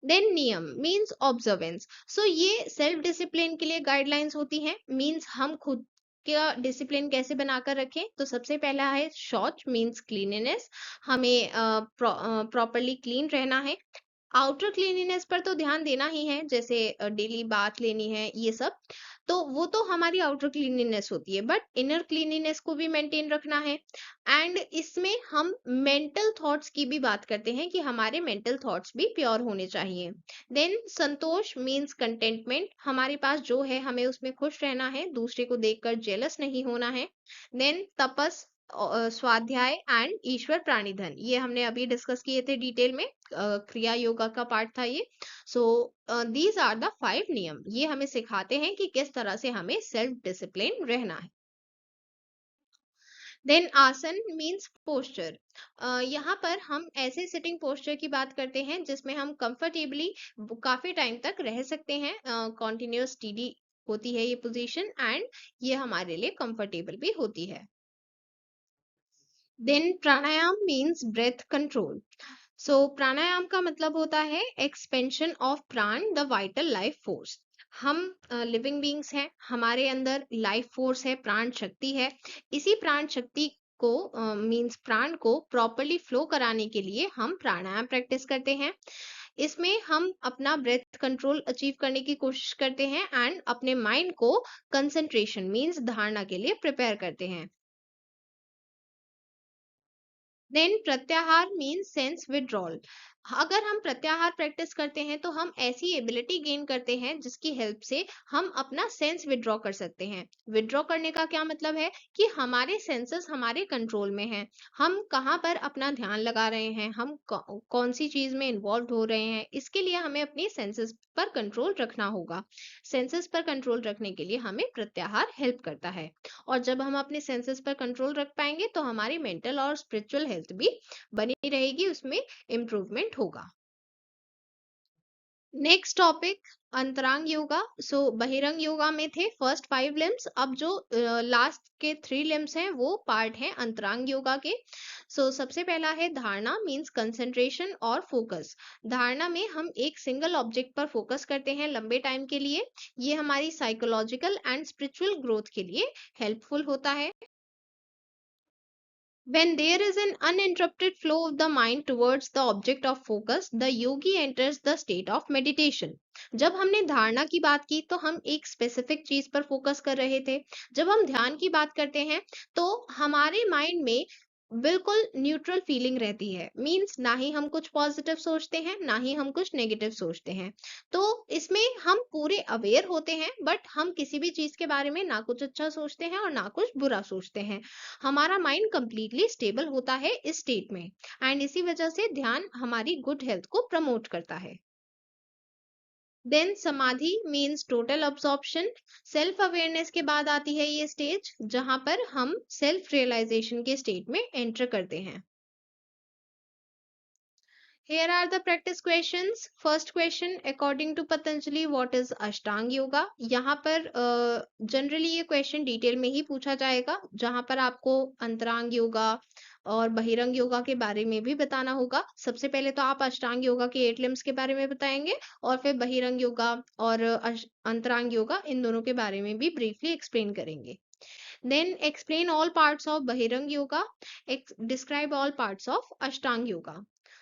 देन नियम मीन्स ऑब्जर्वेंस। ये सेल्फ डिसिप्लिन के लिए गाइडलाइंस होती हैं, मीन्स हम खुद का डिसिप्लिन कैसे बनाकर रखें। तो सबसे पहला है शौच मीन्स क्लीनलीनेस, हमें प्रॉपरली क्लीन रहना है। आउटर क्लीनिनेस पर तो ध्यान देना ही है, जैसे डेली बाथ लेनी है ये सब, तो वो तो हमारी आउटर क्लीनिनेस होती है, बट इनर क्लीनिनेस को भी मेंटेन रखना है। एंड इसमें हम मेंटल थॉट्स की भी बात करते हैं कि हमारे मेंटल थॉट्स भी प्योर होने चाहिए। देन संतोष मीन्स कंटेंटमेंट, हमारे पास जो है हमें उसमें खुश रहना है, दूसरे को देखकर जेलस नहीं होना है। देन तपस, स्वाध्याय एंड ईश्वर प्राणिधन, ये हमने अभी डिस्कस किए थे डिटेल में, क्रिया योगा का पार्ट था ये। सो दीज आर द 5 नियम, ये हमें सिखाते हैं कि किस तरह से हमें सेल्फ डिसिप्लिन रहना है। देन आसन मीन्स पोस्चर, यहाँ पर हम ऐसे सिटिंग पोस्चर की बात करते हैं जिसमें हम कंफर्टेबली काफी टाइम तक रह सकते हैं, कॉन्टिन्यूअस स्टीडी होती है ये पोजीशन, एंड ये हमारे लिए कंफर्टेबल भी होती है। देन प्राणायाम मीन्स ब्रेथ कंट्रोल। सो प्राणायाम का मतलब होता है एक्सपेंशन ऑफ प्राण, द वाइटल लाइफ फोर्स। हम लिविंग बीइंग्स हैं, हमारे अंदर लाइफ फोर्स है, प्राण शक्ति है। इसी प्राण शक्ति को मीन्स प्राण को प्रॉपरली फ्लो कराने के लिए हम प्राणायाम प्रैक्टिस करते हैं। इसमें हम अपना ब्रेथ कंट्रोल अचीव करने की कोशिश करते हैं एंड अपने माइंड को कंसंट्रेशन मीन्स धारणा के लिए प्रिपेयर करते हैं। देन प्रत्याहार मीन्स सेंस विड्रॉल। अगर हम प्रत्याहार प्रैक्टिस करते हैं तो हम ऐसी एबिलिटी गेन करते हैं जिसकी हेल्प से हम अपना सेंस विड्रॉ कर सकते हैं। विड्रॉ करने का क्या मतलब है कि हमारे सेंसेस हमारे कंट्रोल में हैं, हम कहाँ पर अपना ध्यान लगा रहे हैं, हम कौन सी चीज में इन्वॉल्व हो रहे हैं, इसके लिए हमें अपनी सेंसेस पर कंट्रोल रखना होगा। सेंसेस पर कंट्रोल रखने के लिए हमें प्रत्याहार हेल्प करता है। और जब हम अपने सेंसेस पर कंट्रोल रख पाएंगे तो हमारी मेंटल और स्पिरिचुअल हेल्थ भी बनी रहेगी, उसमें इम्प्रूवमेंट होगा। नेक्स्ट टॉपिक अंतरांग योगा। सो बहिरंग योगा में थे फर्स्ट 5 लिम्स, अब जो लास्ट के 3 लिम्स हैं वो पार्ट है अंतरांग योगा के। सो सबसे पहला है धारणा मींस कंसंट्रेशन और फोकस। धारणा में हम एक सिंगल ऑब्जेक्ट पर फोकस करते हैं लंबे टाइम के लिए, ये हमारी साइकोलॉजिकल एंड स्पिरिचुअल ग्रोथ के लिए हेल्पफुल होता है। When there is an uninterrupted flow of the mind towards the object of focus, the yogi enters the state of meditation. जब हमने धारणा की बात की तो हम एक स्पेसिफिक चीज पर फोकस कर रहे थे। जब हम ध्यान की बात करते हैं तो हमारे माइंड में बिल्कुल न्यूट्रल फीलिंग रहती है, मींस ना ही हम कुछ पॉजिटिव सोचते हैं ना ही हम कुछ नेगेटिव सोचते हैं। तो इसमें हम पूरे अवेयर होते हैं, बट हम किसी भी चीज के बारे में ना कुछ अच्छा सोचते हैं और ना कुछ बुरा सोचते हैं। हमारा माइंड कंप्लीटली स्टेबल होता है इस स्टेट में, एंड इसी वजह से ध्यान हमारी गुड हेल्थ को प्रमोट करता है। देन समाधि means total absorption. Self awareness के बाद आती है ये स्टेज जहां पर हम सेल्फ रियलाइजेशन के स्टेट में एंटर करते हैं। Here are the practice questions. First question, according to Patanjali, what is Ashtang Yoga? यहाँ पर जनरली ये क्वेश्चन डिटेल में ही पूछा जाएगा, जहाँ पर आपको अंतरांग योगा और बहिरंग योगा के बारे में भी बताना होगा। सबसे पहले तो आप अष्टांग योगा के 8 लिम्स के बारे में बताएंगे और फिर बहिरंग योगा और अंतरांग योगा इन दोनों के बारे में भी ब्रीफली एक्सप्लेन करेंगे। Then explain all parts of Bahirang Yoga. Describe all parts of Ashtang Yoga.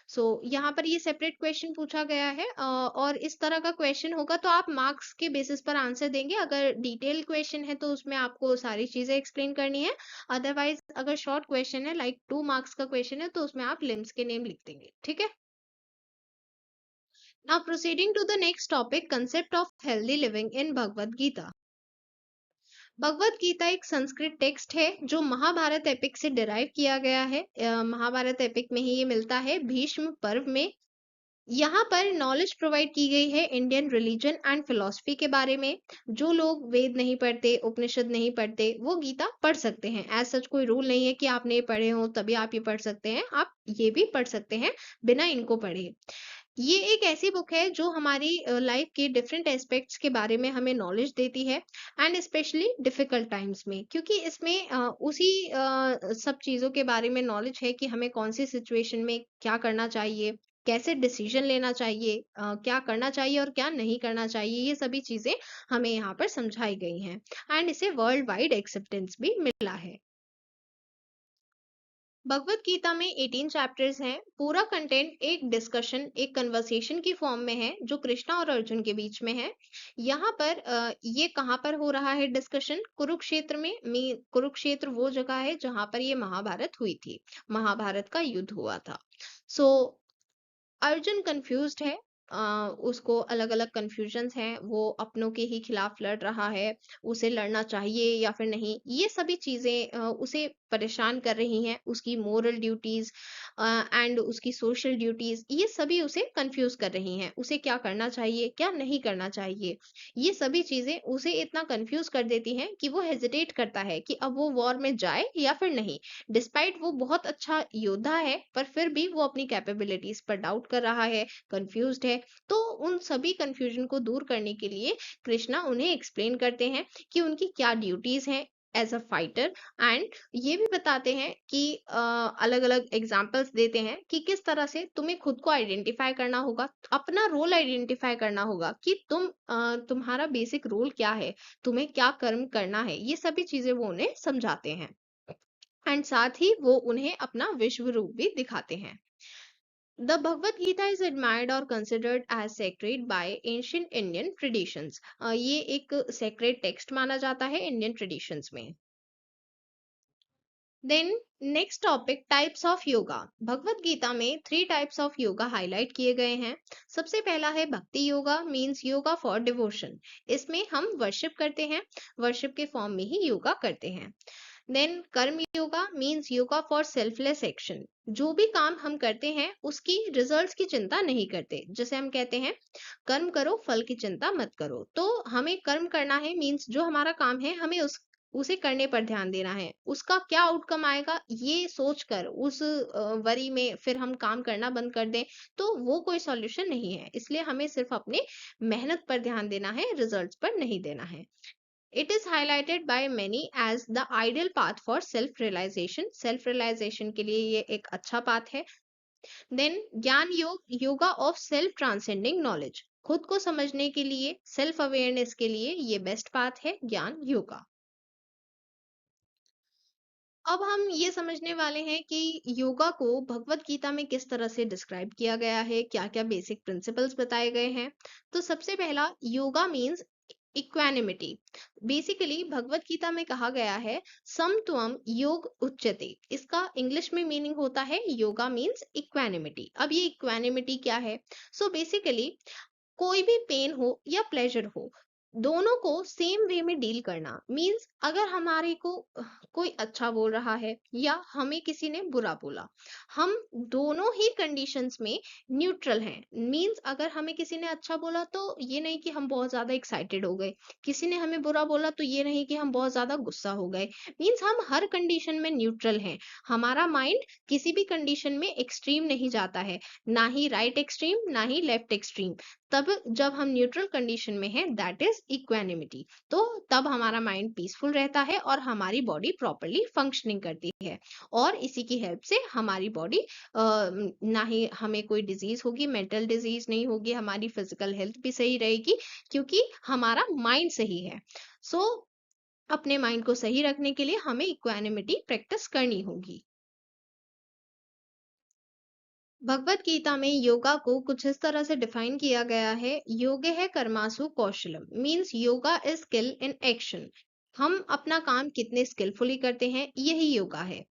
सो यहाँ पर ये सेपरेट क्वेश्चन पूछा गया है, और इस तरह का क्वेश्चन होगा तो आप मार्क्स के बेसिस पर आंसर देंगे। अगर डिटेल क्वेश्चन है तो उसमें आपको सारी चीजें एक्सप्लेन करनी है। अदरवाइज अगर शॉर्ट क्वेश्चन है लाइक 2 मार्क्स का क्वेश्चन है तो उसमें आप लिम्स के नेम लिख देंगे, ठीक है। Now proceeding to the next topic, concept of healthy living in Bhagavad Gita. Bhagavad Gita एक संस्कृत टेक्स्ट है जो महाभारत एपिक से डिराइव किया गया है। महाभारत एपिक में ही ये मिलता है, भीष्म पर्व में। यहाँ पर नॉलेज प्रोवाइड की गई है इंडियन रिलीजन एंड फिलोसफी के बारे में। जो लोग वेद नहीं पढ़ते, उपनिषद नहीं पढ़ते, वो गीता पढ़ सकते हैं। एज सच कोई रूल नहीं है कि आपने ये पढ़े हो तभी आप ये पढ़ सकते हैं, आप ये भी पढ़ सकते हैं बिना इनको पढ़े। ये एक ऐसी बुक है जो हमारी लाइफ के डिफरेंट एस्पेक्ट्स के बारे में हमें नॉलेज देती है, एंड स्पेशली डिफिकल्ट टाइम्स में, क्योंकि इसमें उसी सब चीज़ों के बारे में नॉलेज है कि हमें कौन सी सिचुएशन में क्या करना चाहिए, कैसे डिसीजन लेना चाहिए, क्या करना चाहिए और क्या नहीं करना चाहिए, ये सभी चीज़ें हमें यहाँ पर समझाई गई हैं, एंड इसे वर्ल्ड वाइड एक्सेप्टेंस भी मिला है। भगवत गीता में 18 चैप्टर्स हैं। पूरा कंटेंट एक डिस्कशन, एक कन्वर्सेशन की फॉर्म में है जो कृष्णा और अर्जुन के बीच में है। यहाँ पर ये कहाँ पर हो रहा है डिस्कशन? कुरुक्षेत्र में। कुरुक्षेत्र वो जगह है जहाँ पर ये महाभारत हुई थी, महाभारत का युद्ध हुआ था। सो अर्जुन कंफ्यूज्ड है। उसको अलग-अलग कंफ्यूजन्स हैं, वो अपनों के ही खिलाफ लड़ रहा है, उसे लड़ना चाहिए या फिर नहीं, ये सभी चीज़ें उसे परेशान कर रही हैं। उसकी मोरल ड्यूटीज़ एंड उसकी सोशल ड्यूटीज़, ये सभी उसे कंफ्यूज कर रही हैं। उसे क्या करना चाहिए, क्या नहीं करना चाहिए, ये सभी चीज़ें उसे इतना कंफ्यूज कर देती हैं कि वो हेजिटेट करता है कि अब वो वॉर में जाए या फिर नहीं। डिस्पाइट वो बहुत अच्छा योद्धा है, पर फिर भी वो अपनी कैपेबिलिटीज पर डाउट कर रहा है, कंफ्यूज्ड है। तो उन सभी कंफ्यूजन को दूर करने के लिए कृष्णा उन्हें एक्सप्लेन करते हैं कि उनकी क्या ड्यूटीज हैं एज अ फाइटर, एंड ये भी बताते हैं कि अलग अलग एग्जाम्पल्स देते हैं कि किस तरह से तुम्हें खुद को आइडेंटिफाई करना होगा, अपना रोल आइडेंटिफाई करना होगा कि तुम्हारा बेसिक रोल क्या है, तुम्हें क्या कर्म करना है, ये सभी चीजें वो उन्हें समझाते हैं। एंड साथ ही वो उन्हें अपना विश्व रूप भी दिखाते हैं। The Bhagavad Gita is admired और considered as sacred by ancient Indian traditions. ये एक सेक्रेड टेक्स्ट माना जाता है इंडियन ट्रेडिशंस में। Then next topic, types of yoga. Bhagavad Gita में 3 टाइप्स ऑफ योगा हाईलाइट किए गए हैं। सबसे पहला है भक्ति yoga, means yoga for devotion. इसमें हम वर्शिप करते हैं, वर्शिप के फॉर्म में ही योगा करते हैं। देन कर्म yoga, means yoga for selfless action. जो भी काम हम करते हैं उसकी रिजल्ट्स की चिंता नहीं करते। जैसे हम कहते हैं कर्म करो, फल की चिंता मत करो। तो हमें कर्म करना है, मीन्स जो हमारा काम है हमें उसे करने पर ध्यान देना है। उसका क्या आउटकम आएगा ये सोचकर उस वरी में फिर हम काम करना बंद कर दें, तो वो कोई सॉल्यूशन नहीं है। इसलिए हमें सिर्फ अपने मेहनत पर ध्यान देना है, रिजल्ट्स पर नहीं देना है। It is highlighted by many as the ideal path for self realization. Self realization के लिए ये एक अच्छा पाथ है। Then ज्ञान योग, yoga of self transcending knowledge। खुद को समझने के लिए, सेल्फ अवेयरनेस के लिए ये बेस्ट पाथ है ज्ञान योगा। अब हम ये समझने वाले हैं कि योगा को भगवत गीता में किस तरह से डिस्क्राइब किया गया है, क्या-क्या बेसिक प्रिंसिपल्स बताए गए हैं। तो सबसे पहला, योगा मीन्स इक्वानिमिटी। बेसिकली भगवत गीता में कहा गया है समत्वम योग उच्यते। इसका इंग्लिश में मीनिंग होता है योगा मीन्स इक्वानिमिटी। अब ये इक्वानिमिटी क्या है? सो बेसिकली कोई भी पेन हो या प्लेजर हो, दोनों को सेम वे में डील करना। मींस अगर हमारे को कोई अच्छा बोल रहा है या हमें किसी ने बुरा बोला, हम दोनों ही कंडीशंस में न्यूट्रल हैं। मींस अगर हमें किसी ने अच्छा बोला तो ये नहीं कि हम बहुत ज्यादा एक्साइटेड हो गए, किसी ने हमें बुरा बोला तो ये नहीं कि हम बहुत ज्यादा गुस्सा हो गए। मींस हम हर कंडीशन में न्यूट्रल हैं। हमारा माइंड किसी भी कंडीशन में एक्सट्रीम नहीं जाता है, ना ही राइट एक्सट्रीम ना ही लेफ्ट एक्सट्रीम। तब जब हम न्यूट्रल कंडीशन में हैं, दैट इज इक्वानिमिटी। तो तब हमारा माइंड पीसफुल रहता है और हमारी बॉडी प्रॉपरली फंक्शनिंग करती है। और इसी की हेल्प से हमारी बॉडी ना ही हमें कोई डिजीज होगी, मेंटल डिजीज नहीं होगी, हमारी फिजिकल हेल्थ भी सही रहेगी, क्योंकि हमारा माइंड सही है। सो अपने माइंड को सही रखने के लिए हमें इक्वानिमिटी प्रैक्टिस करनी होगी। भगवत गीता में योगा को कुछ इस तरह से डिफाइन किया गया है, योग है कर्मासु कौशलम। Means yoga is skill in action. हम अपना काम कितने स्किलफुली करते हैं, यही योगा है।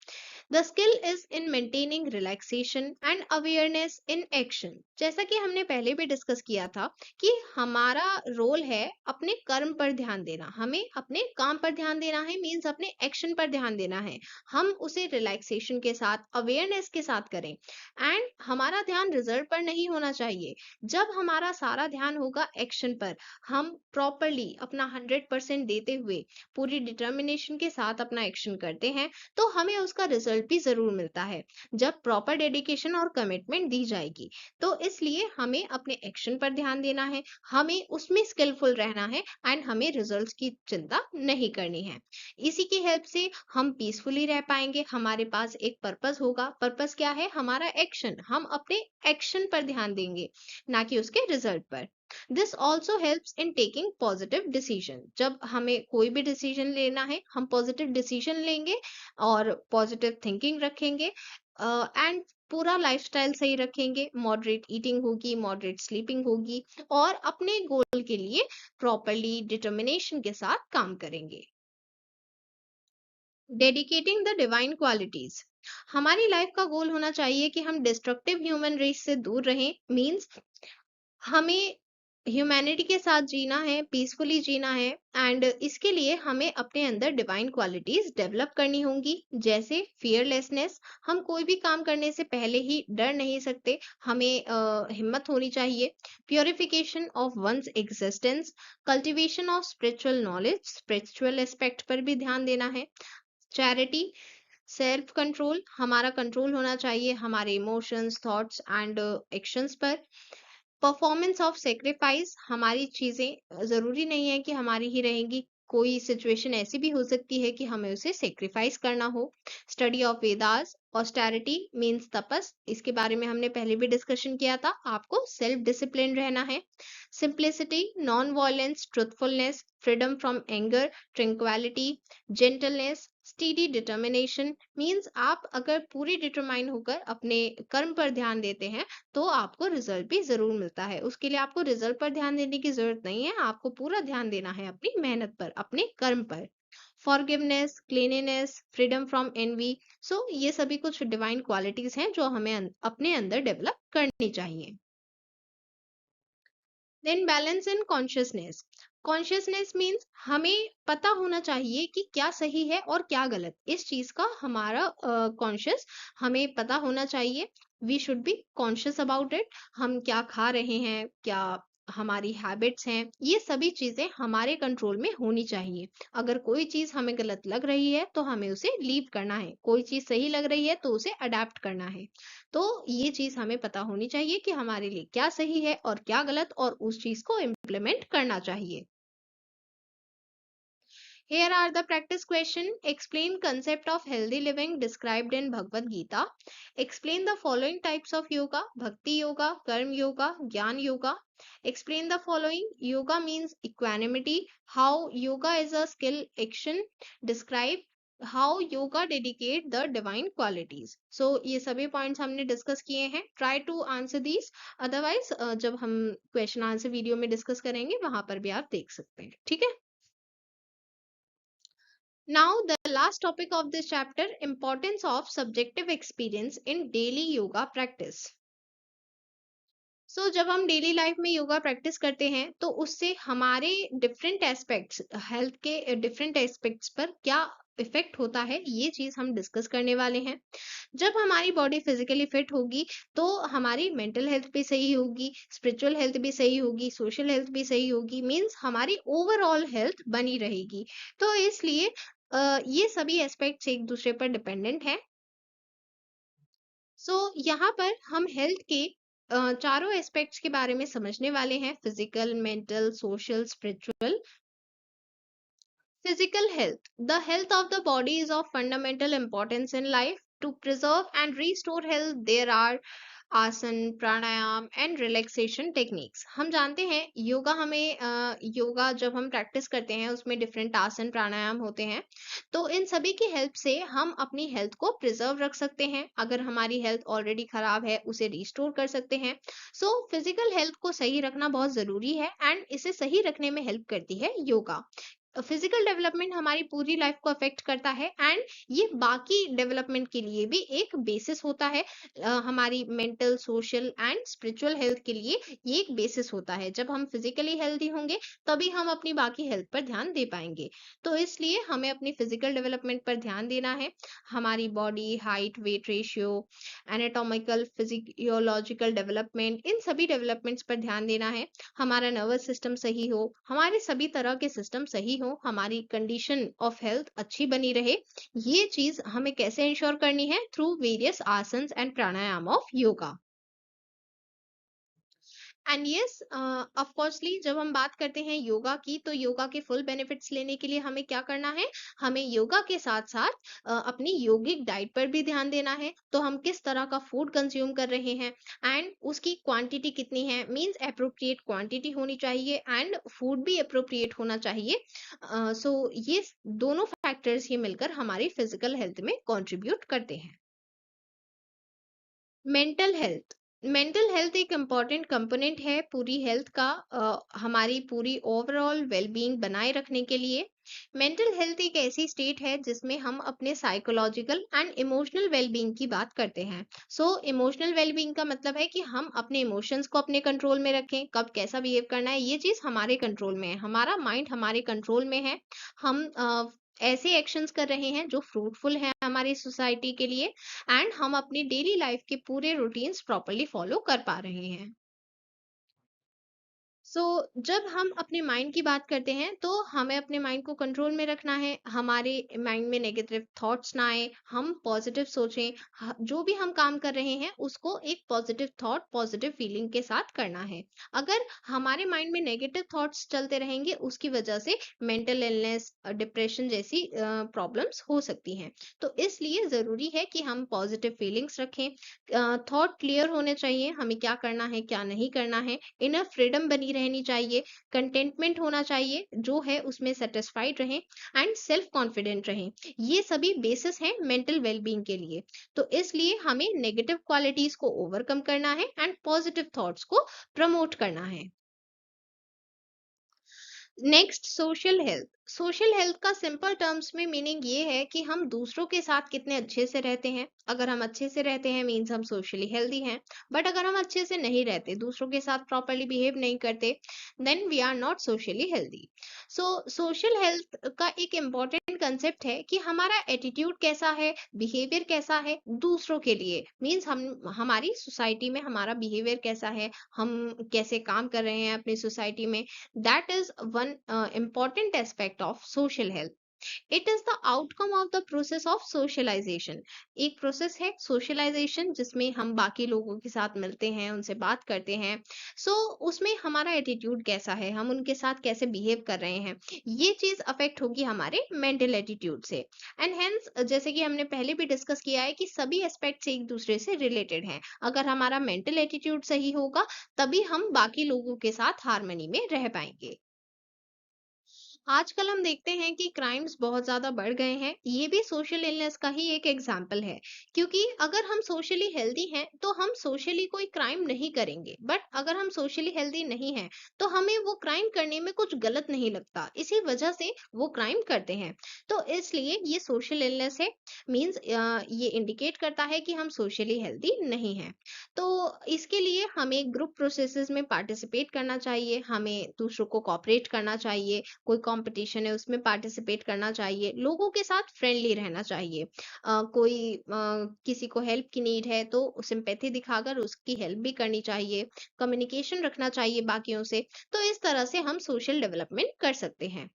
The skill is in maintaining relaxation and awareness in action. जैसा कि हमने पहले भी डिस्कस किया था कि हमारा रोल है अपने कर्म पर ध्यान देना, हमें अपने काम पर ध्यान देना है, मीन्स अपने एक्शन पर ध्यान देना है। हम उसे रिलैक्सेशन के साथ, अवेयरनेस के साथ करें। एंड हमारा ध्यान रिजल्ट पर नहीं होना चाहिए। जब हमारा सारा ध्यान होगा एक्शन पर, हम प्रॉपरली अपना 100% देते हुए पूरी डिटर्मिनेशन के साथ अपना एक्शन करते हैं, तो हमें उसका रिजल्ट भी जरूर मिलता है जब प्रॉपर डेडिकेशन और कमिटमेंट दी जाएगी। तो इसलिए हमें अपने एक्शन पर ध्यान देना है, हमें उसमें स्किलफुल रहना है एंड हमें रिजल्ट्स की चिंता नहीं करनी है। इसी की हेल्प से हम पीसफुली रह पाएंगे। हमारे पास एक पर्पस होगा। पर्पस क्या है? हमारा एक्शन। हम अपने एक्शन पर ध्यान देंगे, ना कि उसके रिजल्ट पर। This also helps in taking positive decision. जब हमें कोई भी डिसीजन लेना है, हम पॉजिटिव डिसीजन लेंगे और पॉजिटिव थिंकिंग रखेंगे एंड पूरा लाइफस्टाइल सही रखेंगे, मॉडरेट ईटिंग होगी, मॉडरेट स्लीपिंग होगी और अपने गोल के लिए प्रॉपरली डिटर्मिनेशन के साथ काम करेंगे। Dedicating the divine qualities. हमारी लाइफ का गोल होना चाहिए कि हम डिस्ट्रक्टिव ह्यूमन रेस से दूर रहें। मीन्स हमें ह्यूमैनिटी के साथ जीना है, पीसफुली जीना है एंड इसके लिए हमें अपने अंदर डिवाइन क्वालिटीज डेवलप करनी होंगी, जैसे फियरलेसनेस। हम कोई भी काम करने से पहले ही डर नहीं सकते, हमें हिम्मत होनी चाहिए। Purification of one's existence, cultivation of spiritual knowledge, spiritual aspect पर भी ध्यान देना है। चैरिटी, सेल्फ कंट्रोल, हमारा कंट्रोल होना चाहिए हमारे इमोशंस, थॉट्स एंड एक्शंस पर। परफॉर्मेंस ऑफ सेक्रीफाइस, हमारी चीजें जरूरी नहीं है कि हमारी ही रहेंगी, कोई सिचुएशन ऐसी भी हो सकती है कि हमें उसे सेक्रीफाइस करना हो। Study of Vedas, austerity means tapas, इसके बारे में हमने पहले भी डिस्कशन किया था, आपको सेल्फ डिसिप्लिन रहना है। Simplicity, non violence, truthfulness, freedom from anger, tranquility, gentleness, steady determination means आप अगर पूरी डिटरमाइन होकर अपने कर्म पर ध्यान देते हैं तो आपको रिजल्ट भी जरूर मिलता है। उसके लिए आपको रिजल्ट पर ध्यान देने की जरूरत नहीं है, आपको पूरा ध्यान देना है अपनी मेहनत पर, अपने कर्म पर। Forgiveness, cleanliness, freedom from envy. So ये सभी कुछ डिवाइन क्वालिटीज हैं जो हमें अपने अंदर डेवलप करनी चाहिए। Then balance in consciousness. Consciousness means हमें पता होना चाहिए कि क्या सही है और क्या गलत, इस चीज का हमारा कॉन्शियस हमें पता होना चाहिए। We should be conscious about it. हम क्या खा रहे हैं, क्या हमारी हैबिट्स हैं, ये सभी चीजें हमारे कंट्रोल में होनी चाहिए। अगर कोई चीज हमें गलत लग रही है तो हमें उसे लीव करना है, कोई चीज सही लग रही है तो उसे अडेप्ट करना है। तो ये चीज हमें पता होनी चाहिए कि हमारे लिए क्या सही है और क्या गलत, और उस चीज को इम्प्लीमेंट करना चाहिए। Here are the practice question. Explain concept of healthy living described in Bhagavad Gita. Explain the following types of yoga: Bhakti yoga, Karma yoga, Jnana yoga. Explain the following. Yoga means equanimity. How yoga is a skill action. Describe how yoga dedicate the divine qualities. So ये सभी points हमने discuss किए हैं. Try to answer these. Otherwise जब हम question answer video में discuss करेंगे वहां पर भी आप देख सकते हैं. ठीक है. Now, the last topic of this chapter: importance of subjective experience in daily yoga practice. जब हम डेली लाइफ में योगा प्रैक्टिस करते हैं तो उससे हमारे डिफरेंट एस्पेक्ट्स, हेल्थ के डिफरेंट एस्पेक्ट्स पर क्या इफेक्ट होता है, ये चीज हम डिस्कस करने वाले हैं। जब हमारी बॉडी फिजिकली फिट होगी तो हमारी मेंटल हेल्थ भी सही होगी, स्पिरिचुअल हेल्थ भी सही होगी, सोशल हेल्थ भी सही होगी, मीन्स हमारी ओवरऑल हेल्थ बनी रहेगी। तो इसलिए ये सभी एस्पेक्ट्स एक दूसरे पर डिपेंडेंट है। यहाँ पर हम हेल्थ के चारों एस्पेक्ट्स के बारे में समझने वाले हैं: physical, mental, social, spiritual. Physical health. The health of the body is of fundamental importance in life. To preserve and restore health, there are आसन, प्राणायाम एंड रिलैक्सेशन टेक्निक्स। हम जानते हैं योगा हमें योगा जब हम प्रैक्टिस करते हैं उसमें डिफरेंट आसन, प्राणायाम होते हैं। तो इन सभी की हेल्प से हम अपनी हेल्थ को प्रिजर्व रख सकते हैं। अगर हमारी हेल्थ ऑलरेडी खराब है उसे रिस्टोर कर सकते हैं। फिजिकल हेल्थ को सही रखना बहुत जरूरी है एंड इसे सही रखने में हेल्प करती है योगा। फिजिकल डेवलपमेंट हमारी पूरी लाइफ को अफेक्ट करता है एंड ये बाकी डेवलपमेंट के लिए भी एक बेसिस होता है। हमारी mental, social and spiritual health के लिए ये एक बेसिस होता है। जब हम फिजिकली हेल्दी होंगे तभी हम अपनी बाकी हेल्थ पर ध्यान दे पाएंगे। तो इसलिए हमें अपनी फिजिकल डेवलपमेंट पर ध्यान देना है। हमारी body, height, weight ratio, anatomical, physiological development, इन सभी डेवलपमेंट्स पर ध्यान देना है। हमारा नर्वस सिस्टम सही हो, हमारे सभी तरह के सिस्टम सही हो, हमारी कंडीशन ऑफ हेल्थ अच्छी बनी रहे, ये चीज हमें कैसे इंश्योर करनी है? Through various asanas and pranayama of yoga. And yes, of coarsely जब हम बात करते हैं योगा की, तो योगा के फुल बेनिफिट्स लेने के लिए हमें क्या करना है? हमें योगा के साथ साथ अपनी योगिक डाइट पर भी ध्यान देना है। तो हम किस तरह का फूड कंज्यूम कर रहे हैं एंड उसकी क्वांटिटी कितनी है, मींस अप्रोप्रिएट क्वांटिटी होनी चाहिए एंड फूड भी अप्रोप्रिएट होना चाहिए। सो ये दोनों फैक्टर्स ही मिलकर हमारी फिजिकल हेल्थ में कंट्रीब्यूट करते हैं। मेंटल हेल्थ, मेंटल हेल्थ एक इम्पॉर्टेंट कंपोनेंट है पूरी हेल्थ का, हमारी पूरी ओवरऑल वेलबींग बनाए रखने के लिए। मेंटल हेल्थ एक ऐसी स्टेट है जिसमें हम अपने साइकोलॉजिकल एंड इमोशनल वेलबींग की बात करते हैं। सो इमोशनल वेलबींग का मतलब है कि हम अपने इमोशंस को अपने कंट्रोल में रखें, कब कैसा बिहेव करना है ये चीज हमारे कंट्रोल में है, हमारा माइंड हमारे कंट्रोल में है। हम ऐसे एक्शंस कर रहे हैं जो फ्रूटफुल है हमारी सोसाइटी के लिए एंड हम अपनी डेली लाइफ के पूरे रूटीन्स प्रॉपरली फॉलो कर पा रहे हैं। जब हम अपने माइंड की बात करते हैं तो हमें अपने माइंड को कंट्रोल में रखना है, हमारे माइंड में नेगेटिव थॉट्स ना आए, हम पॉजिटिव सोचें। जो भी हम काम कर रहे हैं उसको एक पॉजिटिव थॉट पॉजिटिव फीलिंग के साथ करना है। अगर हमारे माइंड में नेगेटिव थॉट्स चलते रहेंगे उसकी वजह से मेंटल इलनेस, डिप्रेशन जैसी प्रॉब्लम्स हो सकती हैं। तो इसलिए जरूरी है कि हम पॉजिटिव फीलिंग्स रखें, थॉट क्लियर होने चाहिए, हमें क्या करना है क्या नहीं करना है, इनर फ्रीडम बनी रहनी चाहिए, कंटेंटमेंट होना चाहिए, जो है उसमें सेटिस्फाइड रहें एंड सेल्फ कॉन्फिडेंट रहें। ये सभी बेसिस हैं मेंटल वेलबींग के लिए। तो इसलिए हमें नेगेटिव क्वालिटीज को ओवरकम करना है एंड पॉजिटिव थॉट्स को प्रमोट करना है। Next, social health. Social health का सिंपल टर्म्स में मीनिंग ये है कि हम दूसरों के साथ कितने अच्छे से रहते हैं। अगर हम अच्छे से रहते हैं मीन्स हम सोशली हेल्दी हैं। बट अगर हम अच्छे से नहीं रहते, दूसरों के साथ प्रॉपरली बिहेव नहीं करते, then we are not socially healthy. So social health का एक इम्पॉर्टेंट कंसेप्ट है कि हमारा एटीट्यूड कैसा है, बिहेवियर कैसा है दूसरों के लिए, मीन्स हम हमारी सोसाइटी में हमारा बिहेवियर कैसा है, हम कैसे काम कर रहे हैं अपनी सोसाइटी में। That is one important aspect of social health. It is the outcome of the process of socialization. एक प्रोसेस है सोशलाइजेशन जिसमें हम बाकी लोगों के साथ मिलते हैं, उनसे बात करते हैं। उसमें हमारा एटीट्यूड कैसा है, हम उनके साथ कैसे बिहेव कर रहे हैं, ये चीज अफेक्ट होगी हमारे मेंटल एटीट्यूड से। एंड हेंस जैसे कि हमने पहले भी डिस्कस किया है कि सभी एस्पेक्ट्स एक दूसरे से रिलेटेड हैं। अगर हमारा मेंटल एटीट्यूड सही होगा तभी हम बाकी लोगों के साथ हार्मनी में रह पाएंगे। आजकल हम देखते हैं कि क्राइम्स बहुत ज्यादा बढ़ गए हैं, ये भी सोशल इलनेस का ही एक एग्जाम्पल है। क्योंकि अगर हम सोशली हेल्दी हैं तो हम सोशली कोई क्राइम नहीं करेंगे, बट अगर हम सोशली हेल्दी नहीं हैं तो हमें वो क्राइम करने में कुछ गलत नहीं लगता, इसी वजह से वो क्राइम करते हैं। तो इसलिए ये सोशल इलनेस है, मीन्स ये इंडिकेट करता है कि हम सोशली हेल्दी नहीं हैं। तो इसके लिए हमें ग्रुप प्रोसेसेस में पार्टिसिपेट करना चाहिए, हमें दूसरों को कोऑपरेट करना चाहिए, कोई कंपटीशन है उसमें पार्टिसिपेट करना चाहिए, लोगों के साथ फ्रेंडली रहना चाहिए। कोई किसी को हेल्प की नीड है तो सिंपैथी दिखाकर उसकी हेल्प भी करनी चाहिए, कम्युनिकेशन रखना चाहिए बाकियों से। तो इस तरह से हम सोशल डेवलपमेंट कर सकते हैं।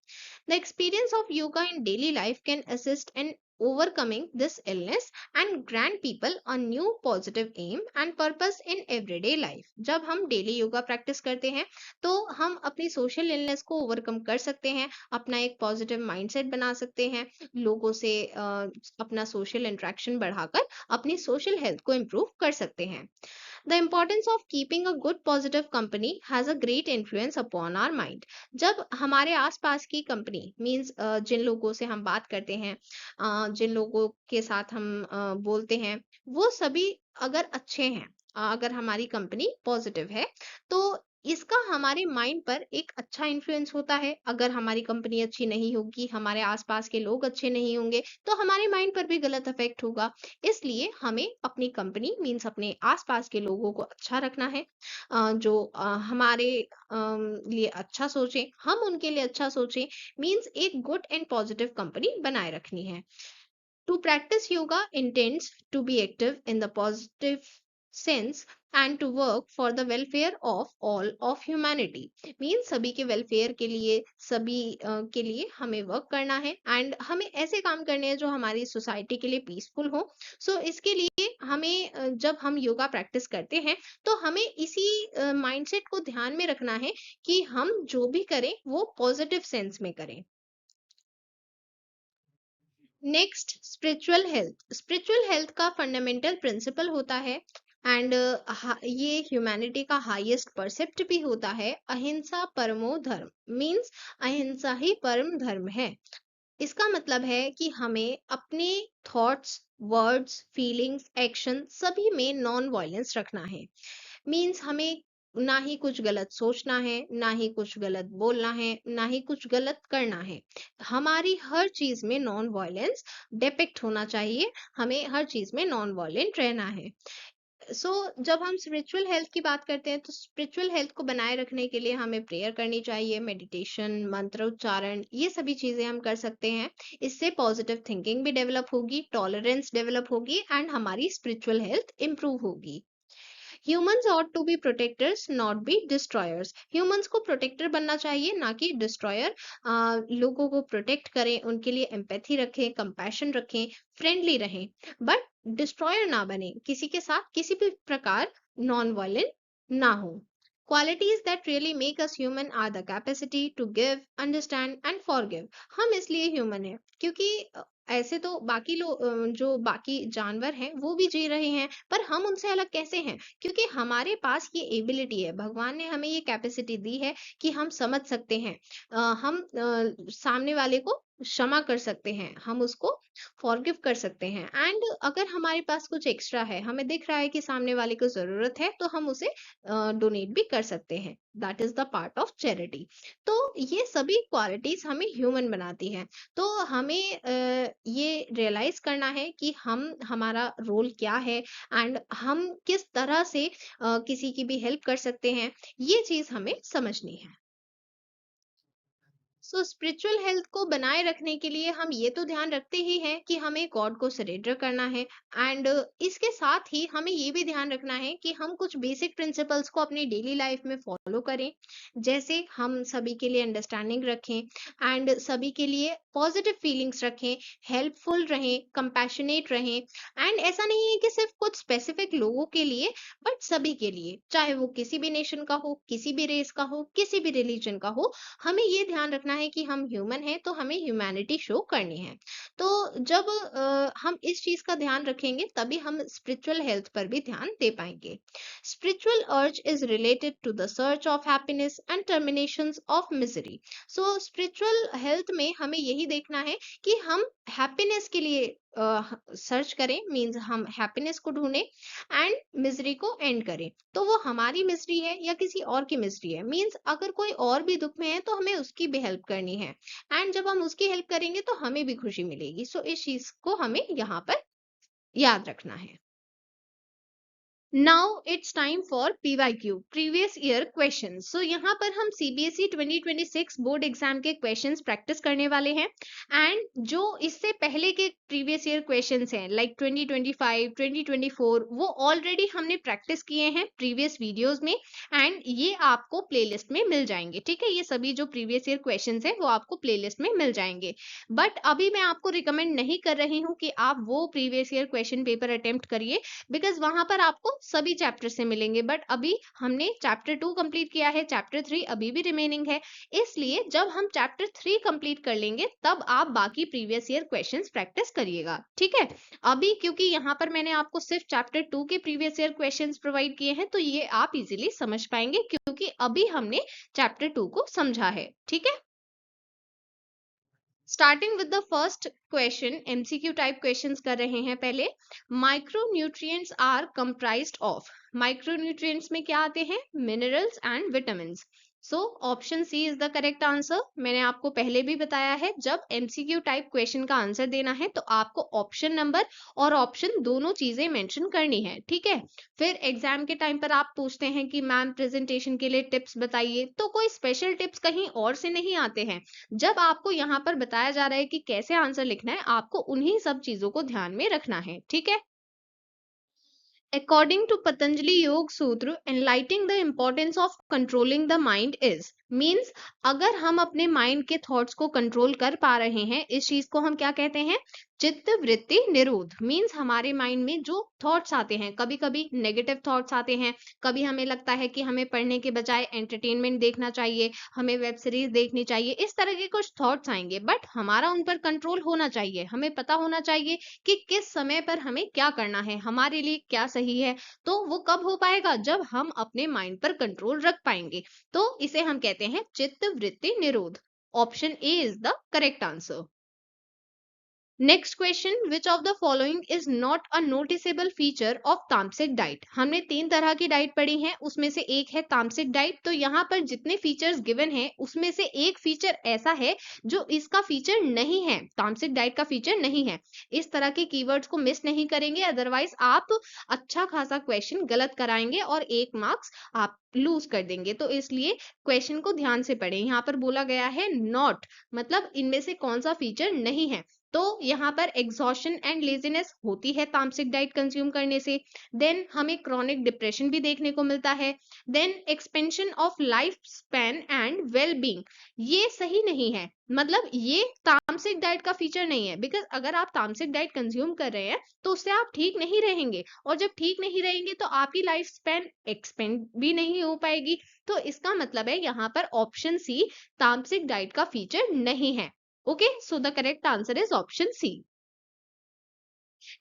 The experience of yoga in daily life can assist in overcoming this illness and grant people a new positive aim and purpose in everyday life. जब हम डेली योगा प्रैक्टिस करते हैं तो हम अपनी सोशल इलनेस को ओवरकम कर सकते हैं, अपना एक पॉजिटिव माइंडसेट बना सकते हैं, लोगों से अपना सोशल इंटरेक्शन बढ़ाकर अपनी सोशल हेल्थ को इम्प्रूव कर सकते हैं। The importance of keeping a good positive company has a great influence upon our mind. जब हमारे आसपास की कंपनी मीन्स जिन लोगों से हम बात करते हैं, जिन लोगों के साथ हम बोलते हैं, वो सभी अगर अच्छे हैं, अगर हमारी कंपनी पॉजिटिव है तो इसका हमारे माइंड पर एक अच्छा इन्फ्लुएंस होता है। अगर हमारी कंपनी अच्छी नहीं होगी, हमारे आसपास के लोग अच्छे नहीं होंगे, तो हमारे माइंड पर भी गलत इफेक्ट होगा। इसलिए हमें अपनी कंपनी मीन्स अपने आसपास के लोगों को अच्छा रखना है, जो हमारे लिए अच्छा सोचें, हम उनके लिए अच्छा सोचें, मीन्स एक गुड एंड पॉजिटिव कंपनी बनाए रखनी है। To practice yoga intends to be active in the positive sense and to work for the welfare of all of humanity. Mean सभी के वेलफेयर के लिए, सभी के लिए हमें वर्क करना है एंड हमें ऐसे काम करने हैं जो हमारी सोसाइटी के लिए पीसफुल हो। सो इसके लिए हमें जब हम योगा प्रैक्टिस करते हैं तो हमें इसी माइंडसेट को ध्यान में रखना है कि हम जो भी करें वो पॉजिटिव सेंस में करें। Next, spiritual health. Spiritual health का फंडामेंटल प्रिंसिपल होता है एंड ये ह्यूमैनिटी का हाईएस्ट परसेप्ट भी होता है, अहिंसा परमो धर्म। मीन्स अहिंसा ही परम धर्म है। इसका मतलब है कि हमें अपने थॉट्स, वर्ड्स, फीलिंग्स, एक्शन सभी में नॉन वायलेंस रखना है। मीन्स हमें ना ही कुछ गलत सोचना है, ना ही कुछ गलत बोलना है, ना ही कुछ गलत करना है। हमारी हर चीज में नॉन वायलेंस डिपिक्ट होना चाहिए, हमें हर चीज में नॉन वायलेंट रहना है। जब हम स्पिरिचुअल हेल्थ की बात करते हैं तो स्पिरिचुअल हेल्थ को बनाए रखने के लिए हमें प्रेयर करनी चाहिए, मेडिटेशन, मंत्र उच्चारण, ये सभी चीजें हम कर सकते हैं। इससे पॉजिटिव थिंकिंग भी डेवलप होगी, टॉलरेंस डेवलप होगी एंड हमारी स्पिरिचुअल हेल्थ इंप्रूव होगी। Humans ought to be protectors not be destroyers. Humans को प्रोटेक्टर बनना चाहिए, ना कि डिस्ट्रॉयर। लोगों को प्रोटेक्ट करें, उनके लिए एम्पैथी रखें, कंपैशन रखें, फ्रेंडली रहें, बट डिस्ट्रॉयर ना बने, किसी के साथ किसी भी प्रकार नॉन वायलेंट ना हो। Qualities that really make us human are the capacity to give, understand and forgive. हम इसलिए ह्यूमन है क्योंकि ऐसे तो बाकी लोग, जो बाकी जानवर हैं वो भी जी रहे हैं, पर हम उनसे अलग कैसे हैं? क्योंकि हमारे पास ये एबिलिटी है, भगवान ने हमें ये कैपेसिटी दी है कि हम समझ सकते हैं, हम सामने वाले को क्षमा कर सकते हैं, हम उसको फॉरगिव कर सकते हैं एंड अगर हमारे पास कुछ एक्स्ट्रा है, हमें दिख रहा है कि सामने वाले को जरूरत है, तो हम उसे डोनेट भी कर सकते हैं। That is the part of charity. तो ये सभी क्वालिटीज हमें ह्यूमन बनाती हैं। तो हमें ये रियलाइज करना है कि हम, हमारा रोल क्या है एंड हम किस तरह से किसी की भी हेल्प कर सकते हैं, ये चीज हमें समझनी है। स्पिरिचुअल हेल्थ को बनाए रखने के लिए हम ये तो ध्यान रखते ही हैं कि हमें गॉड को सरेंडर करना है एंड इसके साथ ही हमें ये भी ध्यान रखना है कि हम कुछ बेसिक प्रिंसिपल्स को अपनी डेली लाइफ में फॉलो करें। जैसे हम सभी के लिए अंडरस्टैंडिंग रखें एंड सभी के लिए पॉजिटिव फीलिंग्स रखें, हेल्पफुल रहें, कंपैशनेट रहें एंड ऐसा नहीं है कि सिर्फ कुछ स्पेसिफिक लोगों के लिए, बट सभी के लिए, चाहे वो किसी भी नेशन का हो, किसी भी रेस का हो, किसी भी रिलीजन का हो। हमें ये ध्यान रखना है कि हम ह्यूमन हैं तो हमें ह्यूमैनिटी शो करनी है। तो जब हम इस चीज का ध्यान रखेंगे तभी हम स्पिरिचुअल हेल्थ पर भी ध्यान दे पाएंगे। Spiritual urge is related to the search of happiness and terminations of misery. Spiritual health में हमें यही देखना है कि हम हैप्पीनेस के लिए सर्च करें, मींस हम हैप्पीनेस को ढूंढें एंड मिजरी को एंड करें। तो वो हमारी मिजरी है या किसी और की मिजरी है, मींस अगर कोई और भी दुख में है तो हमें उसकी भी हेल्प करनी है एंड जब हम उसकी हेल्प करेंगे तो हमें भी खुशी मिलेगी। इस चीज को हमें यहाँ पर याद रखना है। Now it's time for PYQ, previous year question. यहाँ पर हम सीबीएसई 2026 बोर्ड एग्जाम के क्वेश्चंस प्रैक्टिस करने वाले हैं एंड जो इससे पहले के प्रीवियस ईयर क्वेश्चंस हैं लाइक 2025, 2024, वो ऑलरेडी हमने प्रैक्टिस किए हैं प्रीवियस वीडियोस में एंड ये आपको प्लेलिस्ट में मिल जाएंगे। ठीक है, ये सभी जो प्रीवियस ईयर क्वेश्चंस हैं वो आपको प्लेलिस्ट में मिल जाएंगे। बट अभी मैं आपको रिकमेंड नहीं कर रही हूँ कि आप वो previous year question paper attempt करिए, बिकॉज वहां पर आपको सभी चैप्टर से मिलेंगे। बट अभी हमने चैप्टर 2 कंप्लीट किया है, चैप्टर 3 अभी भी रिमेनिंग है, इसलिए जब हम चैप्टर 3 कंप्लीट कर लेंगे तब आप बाकी प्रीवियस ईयर क्वेश्चंस प्रैक्टिस करिएगा। ठीक है, अभी क्योंकि यहाँ पर मैंने आपको सिर्फ चैप्टर 2 के प्रीवियस ईयर क्वेश्चंस प्रोवाइड किए हैं तो ये आप इजीली समझ पाएंगे क्योंकि अभी हमने चैप्टर 2 को समझा है। ठीक है, starting with the first question, MCQ type questions कर रहे हैं। पहले, micronutrients are comprised of. Micronutrients में क्या आते हैं? Minerals and vitamins. Option C is the correct answer. मैंने आपको पहले भी बताया है, जब एमसीक्यू टाइप क्वेश्चन का आंसर देना है तो आपको ऑप्शन नंबर और ऑप्शन दोनों चीजें मेंशन करनी है। ठीक है, फिर एग्जाम के टाइम पर आप पूछते हैं कि मैम प्रेजेंटेशन के लिए टिप्स बताइए, तो कोई स्पेशल टिप्स कहीं और से नहीं आते हैं। जब आपको यहाँ पर बताया जा रहा है कि कैसे आंसर लिखना है, आपको उन्हीं सब चीजों को ध्यान में रखना है। ठीक है, According to Patanjali योग सूत्र, enlightening the importance of controlling the mind is means अगर हम अपने माइंड के थॉट्स को कंट्रोल कर पा रहे हैं, इस चीज को हम क्या कहते हैं? चित्त वृत्ति निरोध। मीन्स हमारे माइंड में जो थॉट्स आते हैं, कभी कभी नेगेटिव थॉट्स आते हैं, कभी हमें लगता है कि हमें पढ़ने के बजाय एंटरटेनमेंट देखना चाहिए, हमें वेब सीरीज देखनी चाहिए, इस तरह के कुछ थॉट्स आएंगे, बट हमारा उन पर कंट्रोल होना चाहिए। हमें पता होना चाहिए कि किस समय पर हमें क्या करना है, हमारे लिए क्या सही है। तो वो कब हो पाएगा? जब हम अपने माइंड पर कंट्रोल रख पाएंगे। तो इसे हम कहते हैं चित्त वृत्ति निरोध। Option A is the correct answer. Next question, which of the following is not a noticeable feature of तामसिक डाइट? हमने 3 तरह की डाइट पढ़ी है, उसमें से एक है तामसिक डाइट। तो यहाँ पर जितने फीचर्स गिवन है उसमें से एक फीचर ऐसा है जो इसका फीचर नहीं है, तामसिक डाइट का फीचर नहीं है। इस तरह के कीवर्ड्स को मिस नहीं करेंगे, अदरवाइज आप अच्छा खासा क्वेश्चन गलत कराएंगे और 1 मार्क्स आप लूज कर देंगे। तो इसलिए क्वेश्चन को ध्यान से पढ़ें। यहाँ पर बोला गया है नॉट, मतलब इनमें से कौन सा फीचर नहीं है। तो यहाँ पर एग्जॉशन एंड लेजीनेस होती है तामसिक डाइट कंज्यूम करने से। देन हमें क्रॉनिक डिप्रेशन भी देखने को मिलता है। Then expansion of life span and well being, ये सही नहीं है, मतलब ये तामसिक डाइट का फीचर नहीं है। बिकॉज अगर आप तामसिक डाइट कंज्यूम कर रहे हैं तो उससे आप ठीक नहीं रहेंगे, और जब ठीक नहीं रहेंगे तो आपकी लाइफ स्पैन एक्सपेंड भी नहीं हो पाएगी। तो इसका मतलब है यहाँ पर ऑप्शन सी तामसिक डाइट का फीचर नहीं है। Okay, so the correct answer is option C.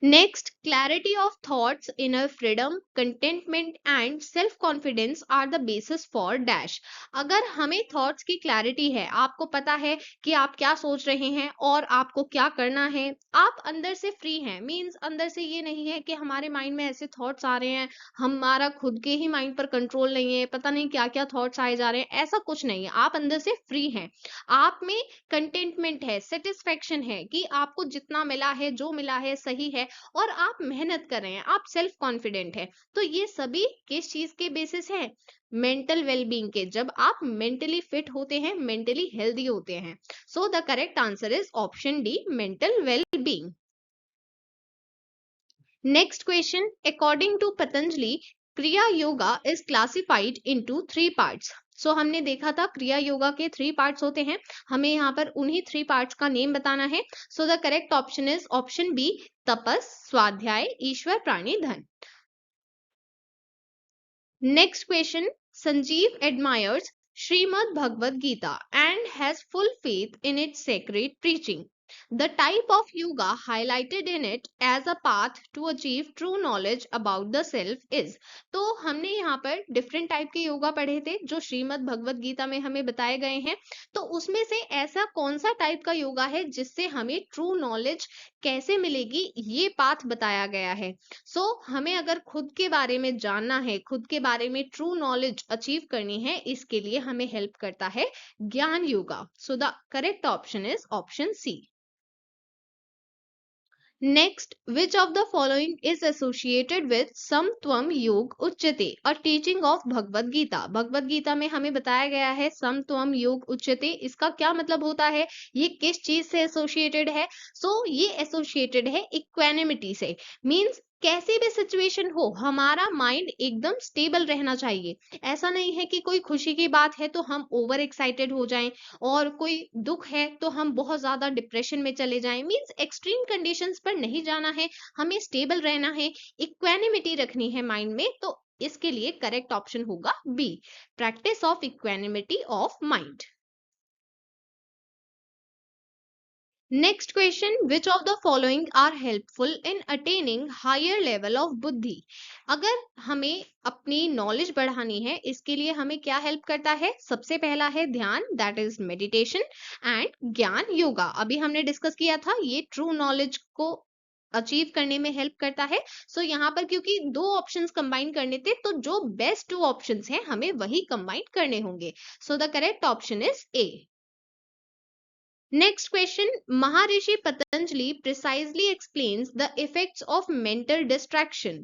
Next, clarity of thoughts, inner freedom, contentment and self confidence are the basis for dash. अगर हमें थॉट्स की क्लैरिटी है, आपको पता है कि आप क्या सोच रहे हैं और आपको क्या करना है, आप अंदर से फ्री हैं, मींस अंदर से ये नहीं है कि हमारे माइंड में ऐसे थॉट्स आ रहे हैं, हमारा खुद के ही माइंड पर कंट्रोल नहीं है, पता नहीं क्या क्या थॉट्स आए जा रहे हैं, ऐसा कुछ नहीं है। आप अंदर से फ्री हैं, आप में कंटेंटमेंट है, सेटिस्फेक्शन है कि आपको जितना मिला है, जो मिला है सही है, और आप मेहनत कर रहे हैं, आप सेल्फ कॉन्फिडेंट है। तो ये सभी किस चीज के बेसिस है? मेंटल वेलबींग के। जब आप मेंटली फिट होते हैं, मेंटली हेल्दी होते हैं। सो the correct answer is option D, mental wellbeing. Next question, according to Patanjali, Kriya Yoga is classified into 3 parts. So हमने देखा था क्रिया योगा के 3 पार्ट्स होते हैं, हमें यहाँ पर उन्हीं 3 पार्ट्स का नेम बताना है। So the correct option is option B, tapas, svadhyaya, Ishvara, प्राणी, धन। Next question, Sanjeev admires Srimad Bhagavad Gita and has full faith in its sacred preaching. The type of yoga highlighted in it as a path to achieve true knowledge about the self is. तो हमने यहाँ पर different type के योगा पढ़े थे जो श्रीमद् भगवत गीता में हमें बताए गए हैं। तो उसमें से ऐसा कौन सा टाइप का योगा है जिससे हमें ट्रू नॉलेज कैसे मिलेगी, ये पाथ बताया गया है। सो हमें अगर खुद के बारे में जानना है, खुद के बारे में ट्रू नॉलेज अचीव करनी है, इसके लिए हमें हेल्प करता है gyan yoga. So the correct option is option C. Next, which of the following is associated with समत्वम योग उच्यते, a teaching of Bhagavad Gita? Bhagavad Gita में हमें बताया गया है समत्वम योग उच्यते, इसका क्या मतलब होता है, ये किस चीज से एसोसिएटेड है? ये एसोसिएटेड है इक्वेनिमिटी से। मींस कैसी भी सिचुएशन हो, हमारा माइंड एकदम स्टेबल रहना चाहिए। ऐसा नहीं है कि कोई खुशी की बात है तो हम ओवर एक्साइटेड हो जाएं, और कोई दुख है तो हम बहुत ज्यादा डिप्रेशन में चले जाएं। मींस एक्सट्रीम कंडीशंस पर नहीं जाना है, हमें स्टेबल रहना है, इक्वेनिमिटी रखनी है माइंड में। तो इसके लिए करेक्ट ऑप्शन होगा B, practice of equanimity of mind. Next question, which of the following are helpful in attaining higher level of बुद्धि? अगर हमें अपनी नॉलेज बढ़ानी है, इसके लिए हमें क्या हेल्प करता है? सबसे पहला है ध्यान, दैट इज मेडिटेशन, एंड ज्ञान योगा। अभी हमने डिस्कस किया था, ये ट्रू नॉलेज को अचीव करने में हेल्प करता है। यहाँ पर क्योंकि 2 ऑप्शंस कंबाइन करने थे, तो जो बेस्ट 2 ऑप्शंस हैं हमें वही कंबाइन करने होंगे। The correct option is a. Next question, Maharishi Patanjali precisely explains the effects of mental distraction.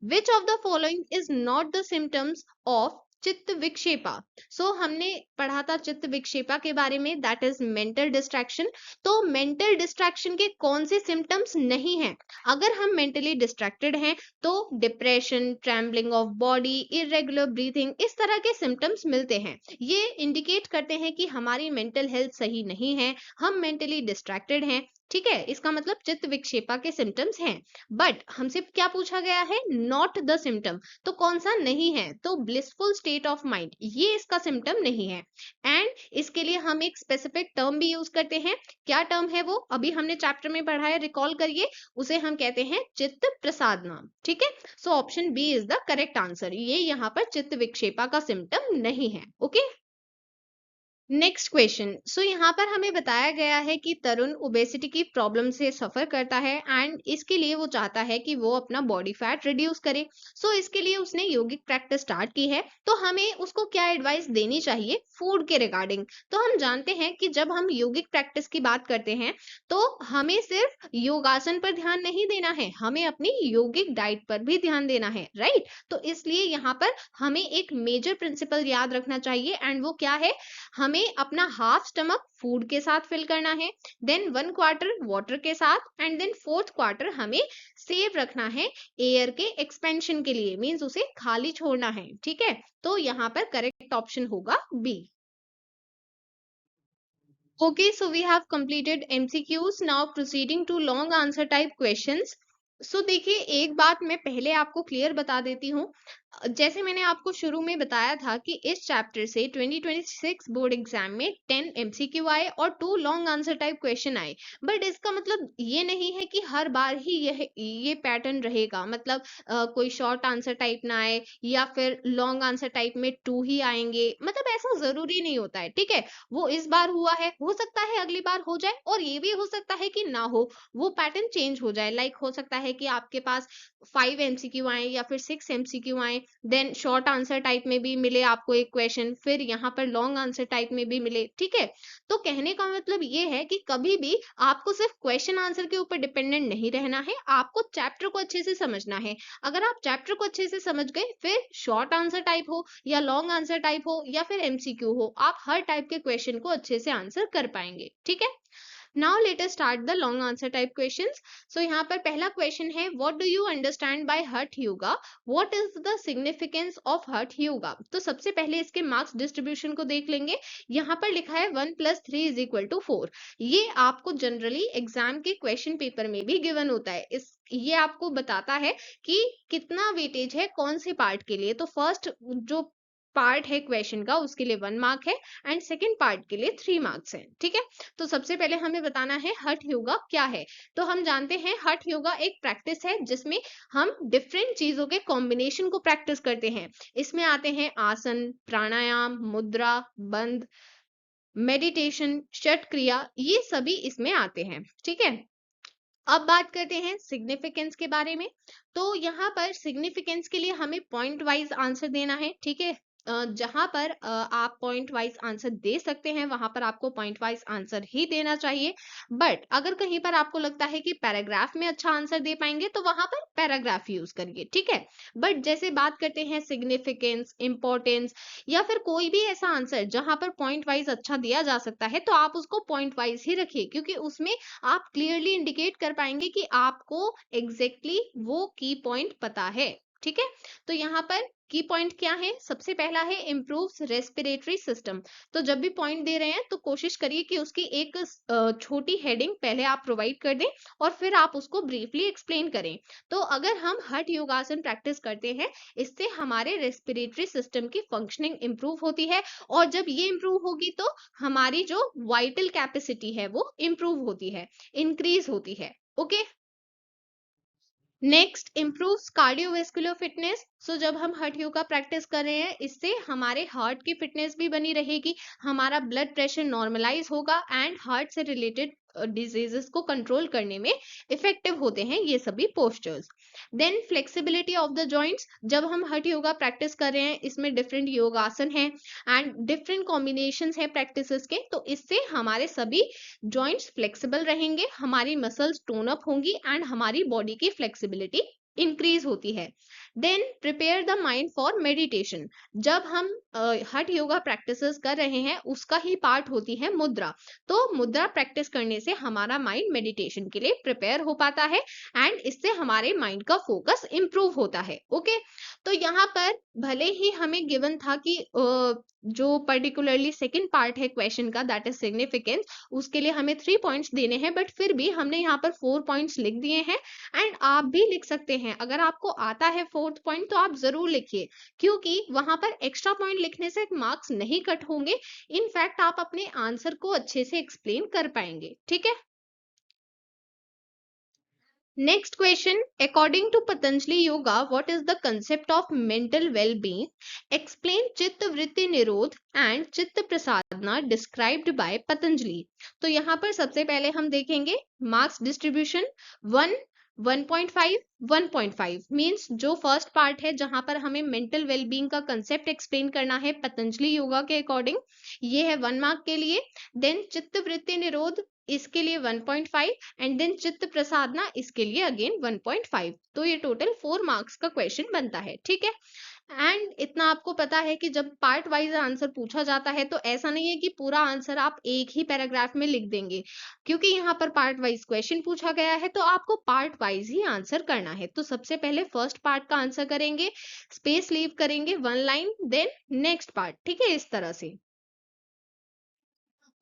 Which of the following is not the symptoms of चित्त विक्षेपा। हमने पढ़ा था चित्त विक्षेपा के बारे में, दैट इज मेंटल डिस्ट्रैक्शन। तो मेंटल डिस्ट्रैक्शन के कौन से सिम्टम्स नहीं हैं? अगर हम मेंटली डिस्ट्रैक्टेड हैं तो depression, trembling of body, irregular breathing, इस तरह के सिम्टम्स मिलते हैं। ये इंडिकेट करते हैं कि हमारी मेंटल हेल्थ सही नहीं है, हम मेंटली डिस्ट्रैक्टेड हैं। ठीक है, इसका मतलब चित्त विक्षेपा के सिम्टम्स हैं। बट हमसे क्या पूछा गया है? Not the symptom. तो कौन सा नहीं है? तो ब्लिसफुल स्टेट ऑफ माइंड, ये इसका सिम्टम नहीं है। एंड इसके लिए हम एक स्पेसिफिक टर्म भी यूज करते हैं। क्या टर्म है वो? अभी हमने चैप्टर में पढ़ा है, रिकॉल करिए। उसे हम कहते हैं चित्त प्रसादना। ठीक है, so option B is the correct answer. ये यहाँ पर चित्त विक्षेपा का सिम्टम नहीं है। Okay, next question. यहाँ पर हमें बताया गया है कि तरुण ओबेसिटी की प्रॉब्लम से सफर करता है एंड इसके लिए वो चाहता है कि वो अपना बॉडी फैट रिड्यूस करे। इसके लिए उसने योगिक प्रैक्टिस स्टार्ट की है। तो हमें उसको क्या एडवाइस देनी चाहिए फूड के रिगार्डिंग? तो हम जानते हैं कि जब हम योगिक प्रैक्टिस की बात करते हैं तो हमें सिर्फ योगासन पर ध्यान नहीं देना है, हमें अपनी योगिक डाइट पर भी ध्यान देना है, राइट? तो इसलिए यहाँ पर हमें एक मेजर प्रिंसिपल याद रखना चाहिए एंड वो क्या है? हमें अपना हाफ स्टमक फूड के साथ फिल करना है, देन 1/4 वाटर के साथ एंड देन 4th क्वार्टर हमें सेव रखना है एयर के एक्सपेंशन के लिए, मींस उसे खाली छोड़ना है। ठीक है, तो यहाँ पर करेक्ट ऑप्शन होगा B. Okay, so we have completed MCQs. Now proceeding to long answer type questions. देखिए, एक बात मैं पहले आपको क्लियर बता देती हूँ। जैसे मैंने आपको शुरू में बताया था कि इस चैप्टर से 2026 बोर्ड एग्जाम में 10 MCQ आए और 2 लॉन्ग आंसर टाइप क्वेश्चन आए। बट इसका मतलब ये नहीं है कि हर बार ही ये पैटर्न रहेगा। मतलब कोई शॉर्ट आंसर टाइप ना आए या फिर लॉन्ग आंसर टाइप में 2 ही आएंगे, मतलब ऐसा जरूरी नहीं होता है। ठीक है, वो इस बार हुआ है, हो सकता है अगली बार हो जाए, और ये भी हो सकता है कि ना हो, वो पैटर्न चेंज हो जाए। लाइक हो सकता है कि आपके पास 5 MCQ आए या फिर 6 MCQ आए, देन शॉर्ट आंसर टाइप में भी मिले आपको एक क्वेश्चन, फिर यहाँ पर लॉन्ग आंसर टाइप में भी मिले। ठीक है, तो कहने का मतलब ये है कि कभी भी आपको सिर्फ क्वेश्चन आंसर के ऊपर डिपेंडेंट नहीं रहना है, आपको चैप्टर को अच्छे से समझना है। अगर आप चैप्टर को अच्छे से समझ गए, फिर शॉर्ट आंसर टाइप हो या लॉन्ग आंसर टाइप हो या फिर MCQ हो, आप हर टाइप के क्वेश्चन को अच्छे से आंसर कर पाएंगे। ठीक है, now let us start the long answer type questions. यहाँ पर पहला क्वेश्चन है, what do you understand by hatha yoga? What is the significance of hatha yoga? तो सबसे पहले इसके मार्क्स डिस्ट्रीब्यूशन को देख लेंगे। यहाँ पर लिखा है 1 + 3 = 4। ये आपको जनरली एग्जाम के क्वेश्चन पेपर में भी गिवन होता है। ये आपको बताता है कि कितना वेटेज है कौन से पार्ट के लिए। तो फर्स्ट जो पार्ट है क्वेश्चन का, उसके लिए 1 मार्क है एंड सेकेंड पार्ट के लिए 3 मार्क्स है। ठीक है, तो सबसे पहले हमें बताना है हठ योगा क्या है। तो हम जानते हैं हठ योगा एक प्रैक्टिस है जिसमें हम डिफरेंट चीजों के कॉम्बिनेशन को प्रैक्टिस करते हैं। इसमें आते हैं आसन, प्राणायाम, मुद्रा, बंध, मेडिटेशन, षट क्रिया, ये सभी इसमें आते हैं। ठीक है, अब बात करते हैं सिग्निफिकेंस के बारे में। तो यहाँ पर सिग्निफिकेंस के लिए हमें पॉइंट वाइज आंसर देना है। ठीक है, जहां पर आप पॉइंट वाइज आंसर दे सकते हैं वहां पर आपको पॉइंट वाइज आंसर ही देना चाहिए। बट अगर कहीं पर आपको लगता है कि पैराग्राफ में अच्छा आंसर दे पाएंगे तो वहां पर पैराग्राफ यूज करिए। ठीक है, बट जैसे बात करते हैं सिग्निफिकेंस, इंपॉर्टेंस या फिर कोई भी ऐसा आंसर जहां पर पॉइंट वाइज अच्छा दिया जा सकता है, तो आप उसको पॉइंट वाइज ही रखिए, क्योंकि उसमें आप क्लियरली इंडिकेट कर पाएंगे कि आपको एग्जैक्टली वो की पॉइंट पता है। ठीक है, तो यहाँ पर की पॉइंट क्या है? सबसे पहला है इम्प्रूव्स रेस्पिरेटरी सिस्टम। तो जब भी पॉइंट दे रहे हैं तो कोशिश करिए कि उसकी एक छोटी हेडिंग पहले आप प्रोवाइड कर दें और फिर आप उसको ब्रीफली एक्सप्लेन करें। तो अगर हम हठ योगासन प्रैक्टिस करते हैं, इससे हमारे रेस्पिरेटरी सिस्टम की फंक्शनिंग इंप्रूव होती है, और जब ये इंप्रूव होगी तो हमारी जो वाइटल कैपेसिटी है वो इंप्रूव होती है, इंक्रीज होती है। Okay, next improves cardiovascular fitness. जब हम हठ योगा प्रैक्टिस कर रहे हैं, इससे हमारे हार्ट की फिटनेस भी बनी रहेगी, हमारा ब्लड प्रेशर नॉर्मलाइज होगा एंड हार्ट से रिलेटेड डिजीजेस को कंट्रोल करने में इफेक्टिव होते हैं ये सभी postures. Then flexibility of the joints. जब हम हठ योगा प्रैक्टिस कर रहे हैं, इसमें डिफरेंट योगासन है एंड डिफरेंट कॉम्बिनेशंस है प्रैक्टिसेस के, तो इससे हमारे सभी जॉइंट्स फ्लेक्सिबल रहेंगे, हमारी मसल्स टोन अप होंगी एंड हमारी बॉडी की फ्लेक्सिबिलिटी इंक्रीज होती है। Then prepare the mind for meditation. जब हम हठ योगा प्रैक्टिसेस कर रहे हैं उसका ही पार्ट होती है मुद्रा। तो मुद्रा प्रैक्टिस करने से हमारा माइंड मेडिटेशन के लिए प्रिपेयर हो पाता है एंड इससे हमारे माइंड का फोकस इंप्रूव होता है। ओके, तो यहाँ पर भले ही हमें गिवन था कि जो पर्टिकुलरली सेकंड पार्ट है क्वेश्चन का, दैट इज सिग्निफिकेंस, उसके लिए हमें 3 पॉइंट्स देने हैं, बट फिर भी हमने यहाँ पर 4 पॉइंट्स लिख दिए हैं। एंड आप भी लिख सकते हैं, अगर आपको आता है फोर्थ पॉइंट तो आप जरूर लिखिए, क्योंकि वहां पर एक्स्ट्रा पॉइंट लिखने से मार्क्स नहीं कट होंगे। इनफैक्ट आप अपने आंसर को अच्छे से एक्सप्लेन कर पाएंगे। ठीक है, next question, according to Patanjali Yoga, what is the concept of mental well-being? Explain Chitta Vritti Nirodh and Chitta Prasadna described by Patanjali. तो यहाँ पर सबसे पहले हम देखेंगे मार्क्स डिस्ट्रीब्यूशन। 1, 1.5, 1.5 मीन्स जो फर्स्ट पार्ट है जहां पर हमें मेंटल वेलबींग का कंसेप्ट एक्सप्लेन करना है पतंजलि योगा के अकॉर्डिंग, ये है 1 मार्क के लिए। देन चित्त वृत्ति निरोध, इसके लिए 1.5 एंड देन चित्त प्रसादना, इसके लिए अगेन 1.5। तो ये टोटल 4 मार्क्स का क्वेश्चन बनता है। ठीक है, एंड इतना आपको पता है कि जब पार्ट वाइज आंसर पूछा जाता है तो ऐसा नहीं है कि पूरा आंसर आप एक ही पैराग्राफ में लिख देंगे, क्योंकि यहाँ पर पार्ट वाइज क्वेश्चन पूछा गया है तो आपको पार्ट वाइज ही आंसर करना है। तो सबसे पहले फर्स्ट पार्ट का आंसर करेंगे, स्पेस लीव करेंगे 1 लाइन, देन नेक्स्ट पार्ट। ठीक है, इस तरह से।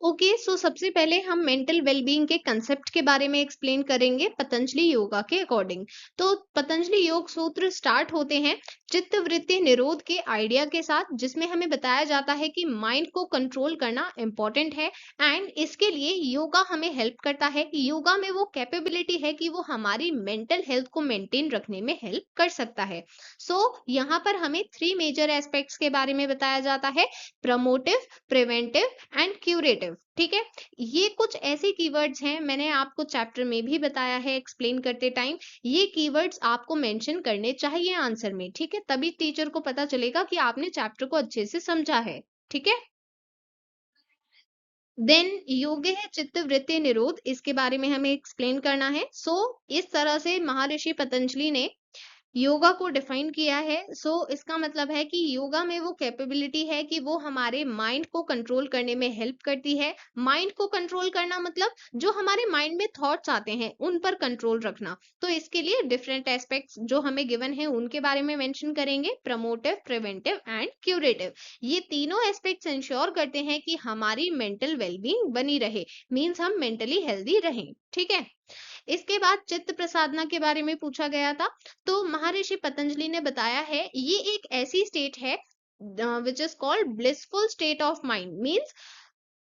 ओके, सो सबसे पहले हम मेंटल वेलबींग के कंसेप्ट के बारे में एक्सप्लेन करेंगे पतंजलि योगा के अकॉर्डिंग। तो पतंजलि योग सूत्र स्टार्ट होते हैं चित्त वृत्ति निरोध के आइडिया के साथ, जिसमें हमें बताया जाता है कि माइंड को कंट्रोल करना इंपॉर्टेंट है एंड इसके लिए योगा हमें हेल्प करता है। योगा में वो कैपेबिलिटी है कि वो हमारी मेंटल हेल्थ को मेंटेन रखने में हेल्प कर सकता है। सो यहाँ पर हमें 3 मेजर एस्पेक्ट्स के बारे में बताया जाता है, प्रमोटिव, प्रिवेंटिव एंड क्यूरेटिव। ठीक है, ये कुछ ऐसे कीवर्ड्स हैं, मैंने आपको चैप्टर में भी बताया है एक्सप्लेन करते टाइम, ये कीवर्ड्स आपको मेंशन करने चाहिए आंसर में। ठीक है, तभी टीचर को पता चलेगा कि आपने चैप्टर को अच्छे से समझा है। ठीक है, देन योग्य है चित्त वृत्ति निरोध, इसके बारे में हमें एक्सप्लेन करना है। सो इस तरह से महर्षि पतंजलि ने योगा को डिफाइन किया है। सो इसका मतलब है कि योगा में वो कैपेबिलिटी है कि वो हमारे माइंड को कंट्रोल करने में हेल्प करती है। माइंड को कंट्रोल करना मतलब जो हमारे माइंड में थॉट्स आते हैं उन पर कंट्रोल रखना। तो इसके लिए डिफरेंट एस्पेक्ट्स जो हमें गिवन है उनके बारे में मेंशन करेंगे, प्रमोटिव, प्रिवेंटिव एंड क्यूरेटिव। ये तीनों एस्पेक्ट्स इंश्योर करते हैं कि हमारी मेंटल वेलबींग बनी रहे, मीन्स हम मेंटली हेल्दी रहें। ठीक है, इसके बाद चित्त प्रसादना के बारे में पूछा गया था। तो महर्षि पतंजलि ने बताया है ये एक ऐसी स्टेट है which is called blissful state of mind, means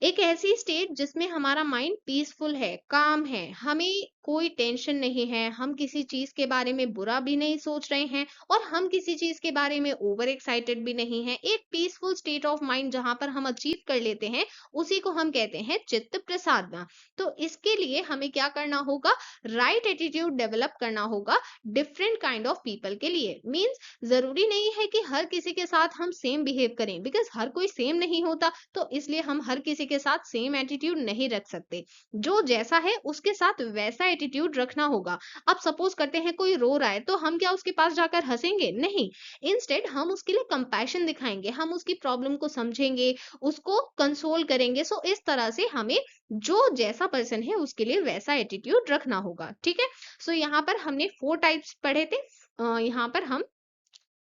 एक ऐसी स्टेट जिसमें हमारा माइंड पीसफुल है, काम है, हमें कोई टेंशन नहीं है, हम किसी चीज के बारे में बुरा भी नहीं सोच रहे हैं और हम किसी चीज के बारे में ओवर एक्साइटेड भी नहीं है। एक पीसफुल स्टेट ऑफ माइंड जहां पर हम अचीव कर लेते हैं उसी को हम कहते हैं चित्त प्रसादना। तो इसके लिए हमें क्या करना होगा, राइट एटीट्यूड डेवलप करना होगा डिफरेंट काइंड ऑफ पीपल के लिए। मीन्स जरूरी नहीं है कि हर किसी के साथ हम सेम बिहेव करें, बिकॉज हर कोई सेम नहीं होता, तो इसलिए हम हर किसी के साथ सेम एटीट्यूड नहीं रख सकते। जो जैसा है उसके साथ वैसा एटीट्यूड रखना होगा। अब सपोज करते हैं कोई रो रहा है तो हम क्या उसके पास जाकर हंसेंगे? नहीं, इंस्टेड हम उसके लिए कंपैशन दिखाएंगे, हम उसकी प्रॉब्लम को समझेंगे, उसको कंसोल करेंगे। सो इस तरह से हमें जो जैसा पर्सन है उसके लिए वैसा एटीट्यूड रखना होगा। ठीक है, सो यहाँ पर हमने 4 टाइप्स पढ़े थे, यहाँ पर हम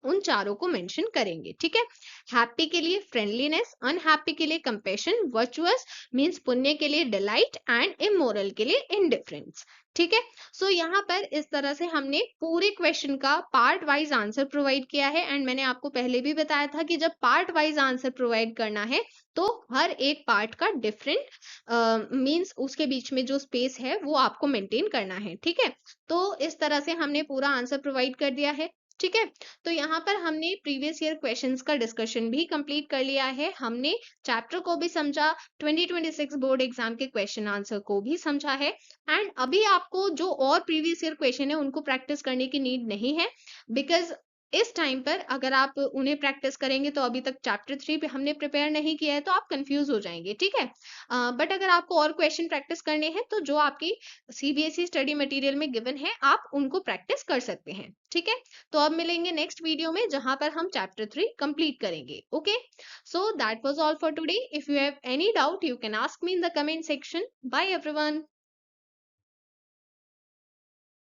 उन चारों को मेंशन करेंगे। ठीक है, हैप्पी के लिए फ्रेंडलीनेस, अनहैप्पी के लिए कंपैशन, वर्चुअस मींस पुण्य के लिए डिलाइट एंड इमोरल के लिए इनडिफरेंस। ठीक है, सो यहाँ पर इस तरह से हमने पूरे क्वेश्चन का पार्ट वाइज आंसर प्रोवाइड किया है। एंड मैंने आपको पहले भी बताया था कि जब पार्ट वाइज आंसर प्रोवाइड करना है तो हर एक पार्ट का डिफरेंट मींस उसके बीच में जो स्पेस है वो आपको मेंटेन करना है। ठीक है, तो इस तरह से हमने पूरा आंसर प्रोवाइड कर दिया है। ठीक है, तो यहाँ पर हमने प्रीवियस ईयर क्वेश्चंस का डिस्कशन भी कंप्लीट कर लिया है, हमने चैप्टर को भी समझा, 2026 बोर्ड एग्जाम के क्वेश्चन आंसर को भी समझा है। एंड अभी आपको जो और प्रीवियस ईयर क्वेश्चन है उनको प्रैक्टिस करने की नीड नहीं है, बिकॉज इस टाइम पर अगर आप उन्हें प्रैक्टिस करेंगे तो अभी तक चैप्टर 3 पे हमने प्रिपेयर नहीं किया है तो आप कंफ्यूज हो जाएंगे, ठीक है। बट अगर आपको और क्वेश्चन प्रैक्टिस करने हैं तो जो आपकी सीबीएसई स्टडी मटेरियल में गिवन है आप उनको प्रैक्टिस कर सकते हैं, ठीक है। तो अब मिलेंगे नेक्स्ट वीडियो में जहां पर हम चैप्टर 3 कंप्लीट करेंगे। Okay, so that was all for today. If you have any doubt you can ask me in the comment section. Bye everyone.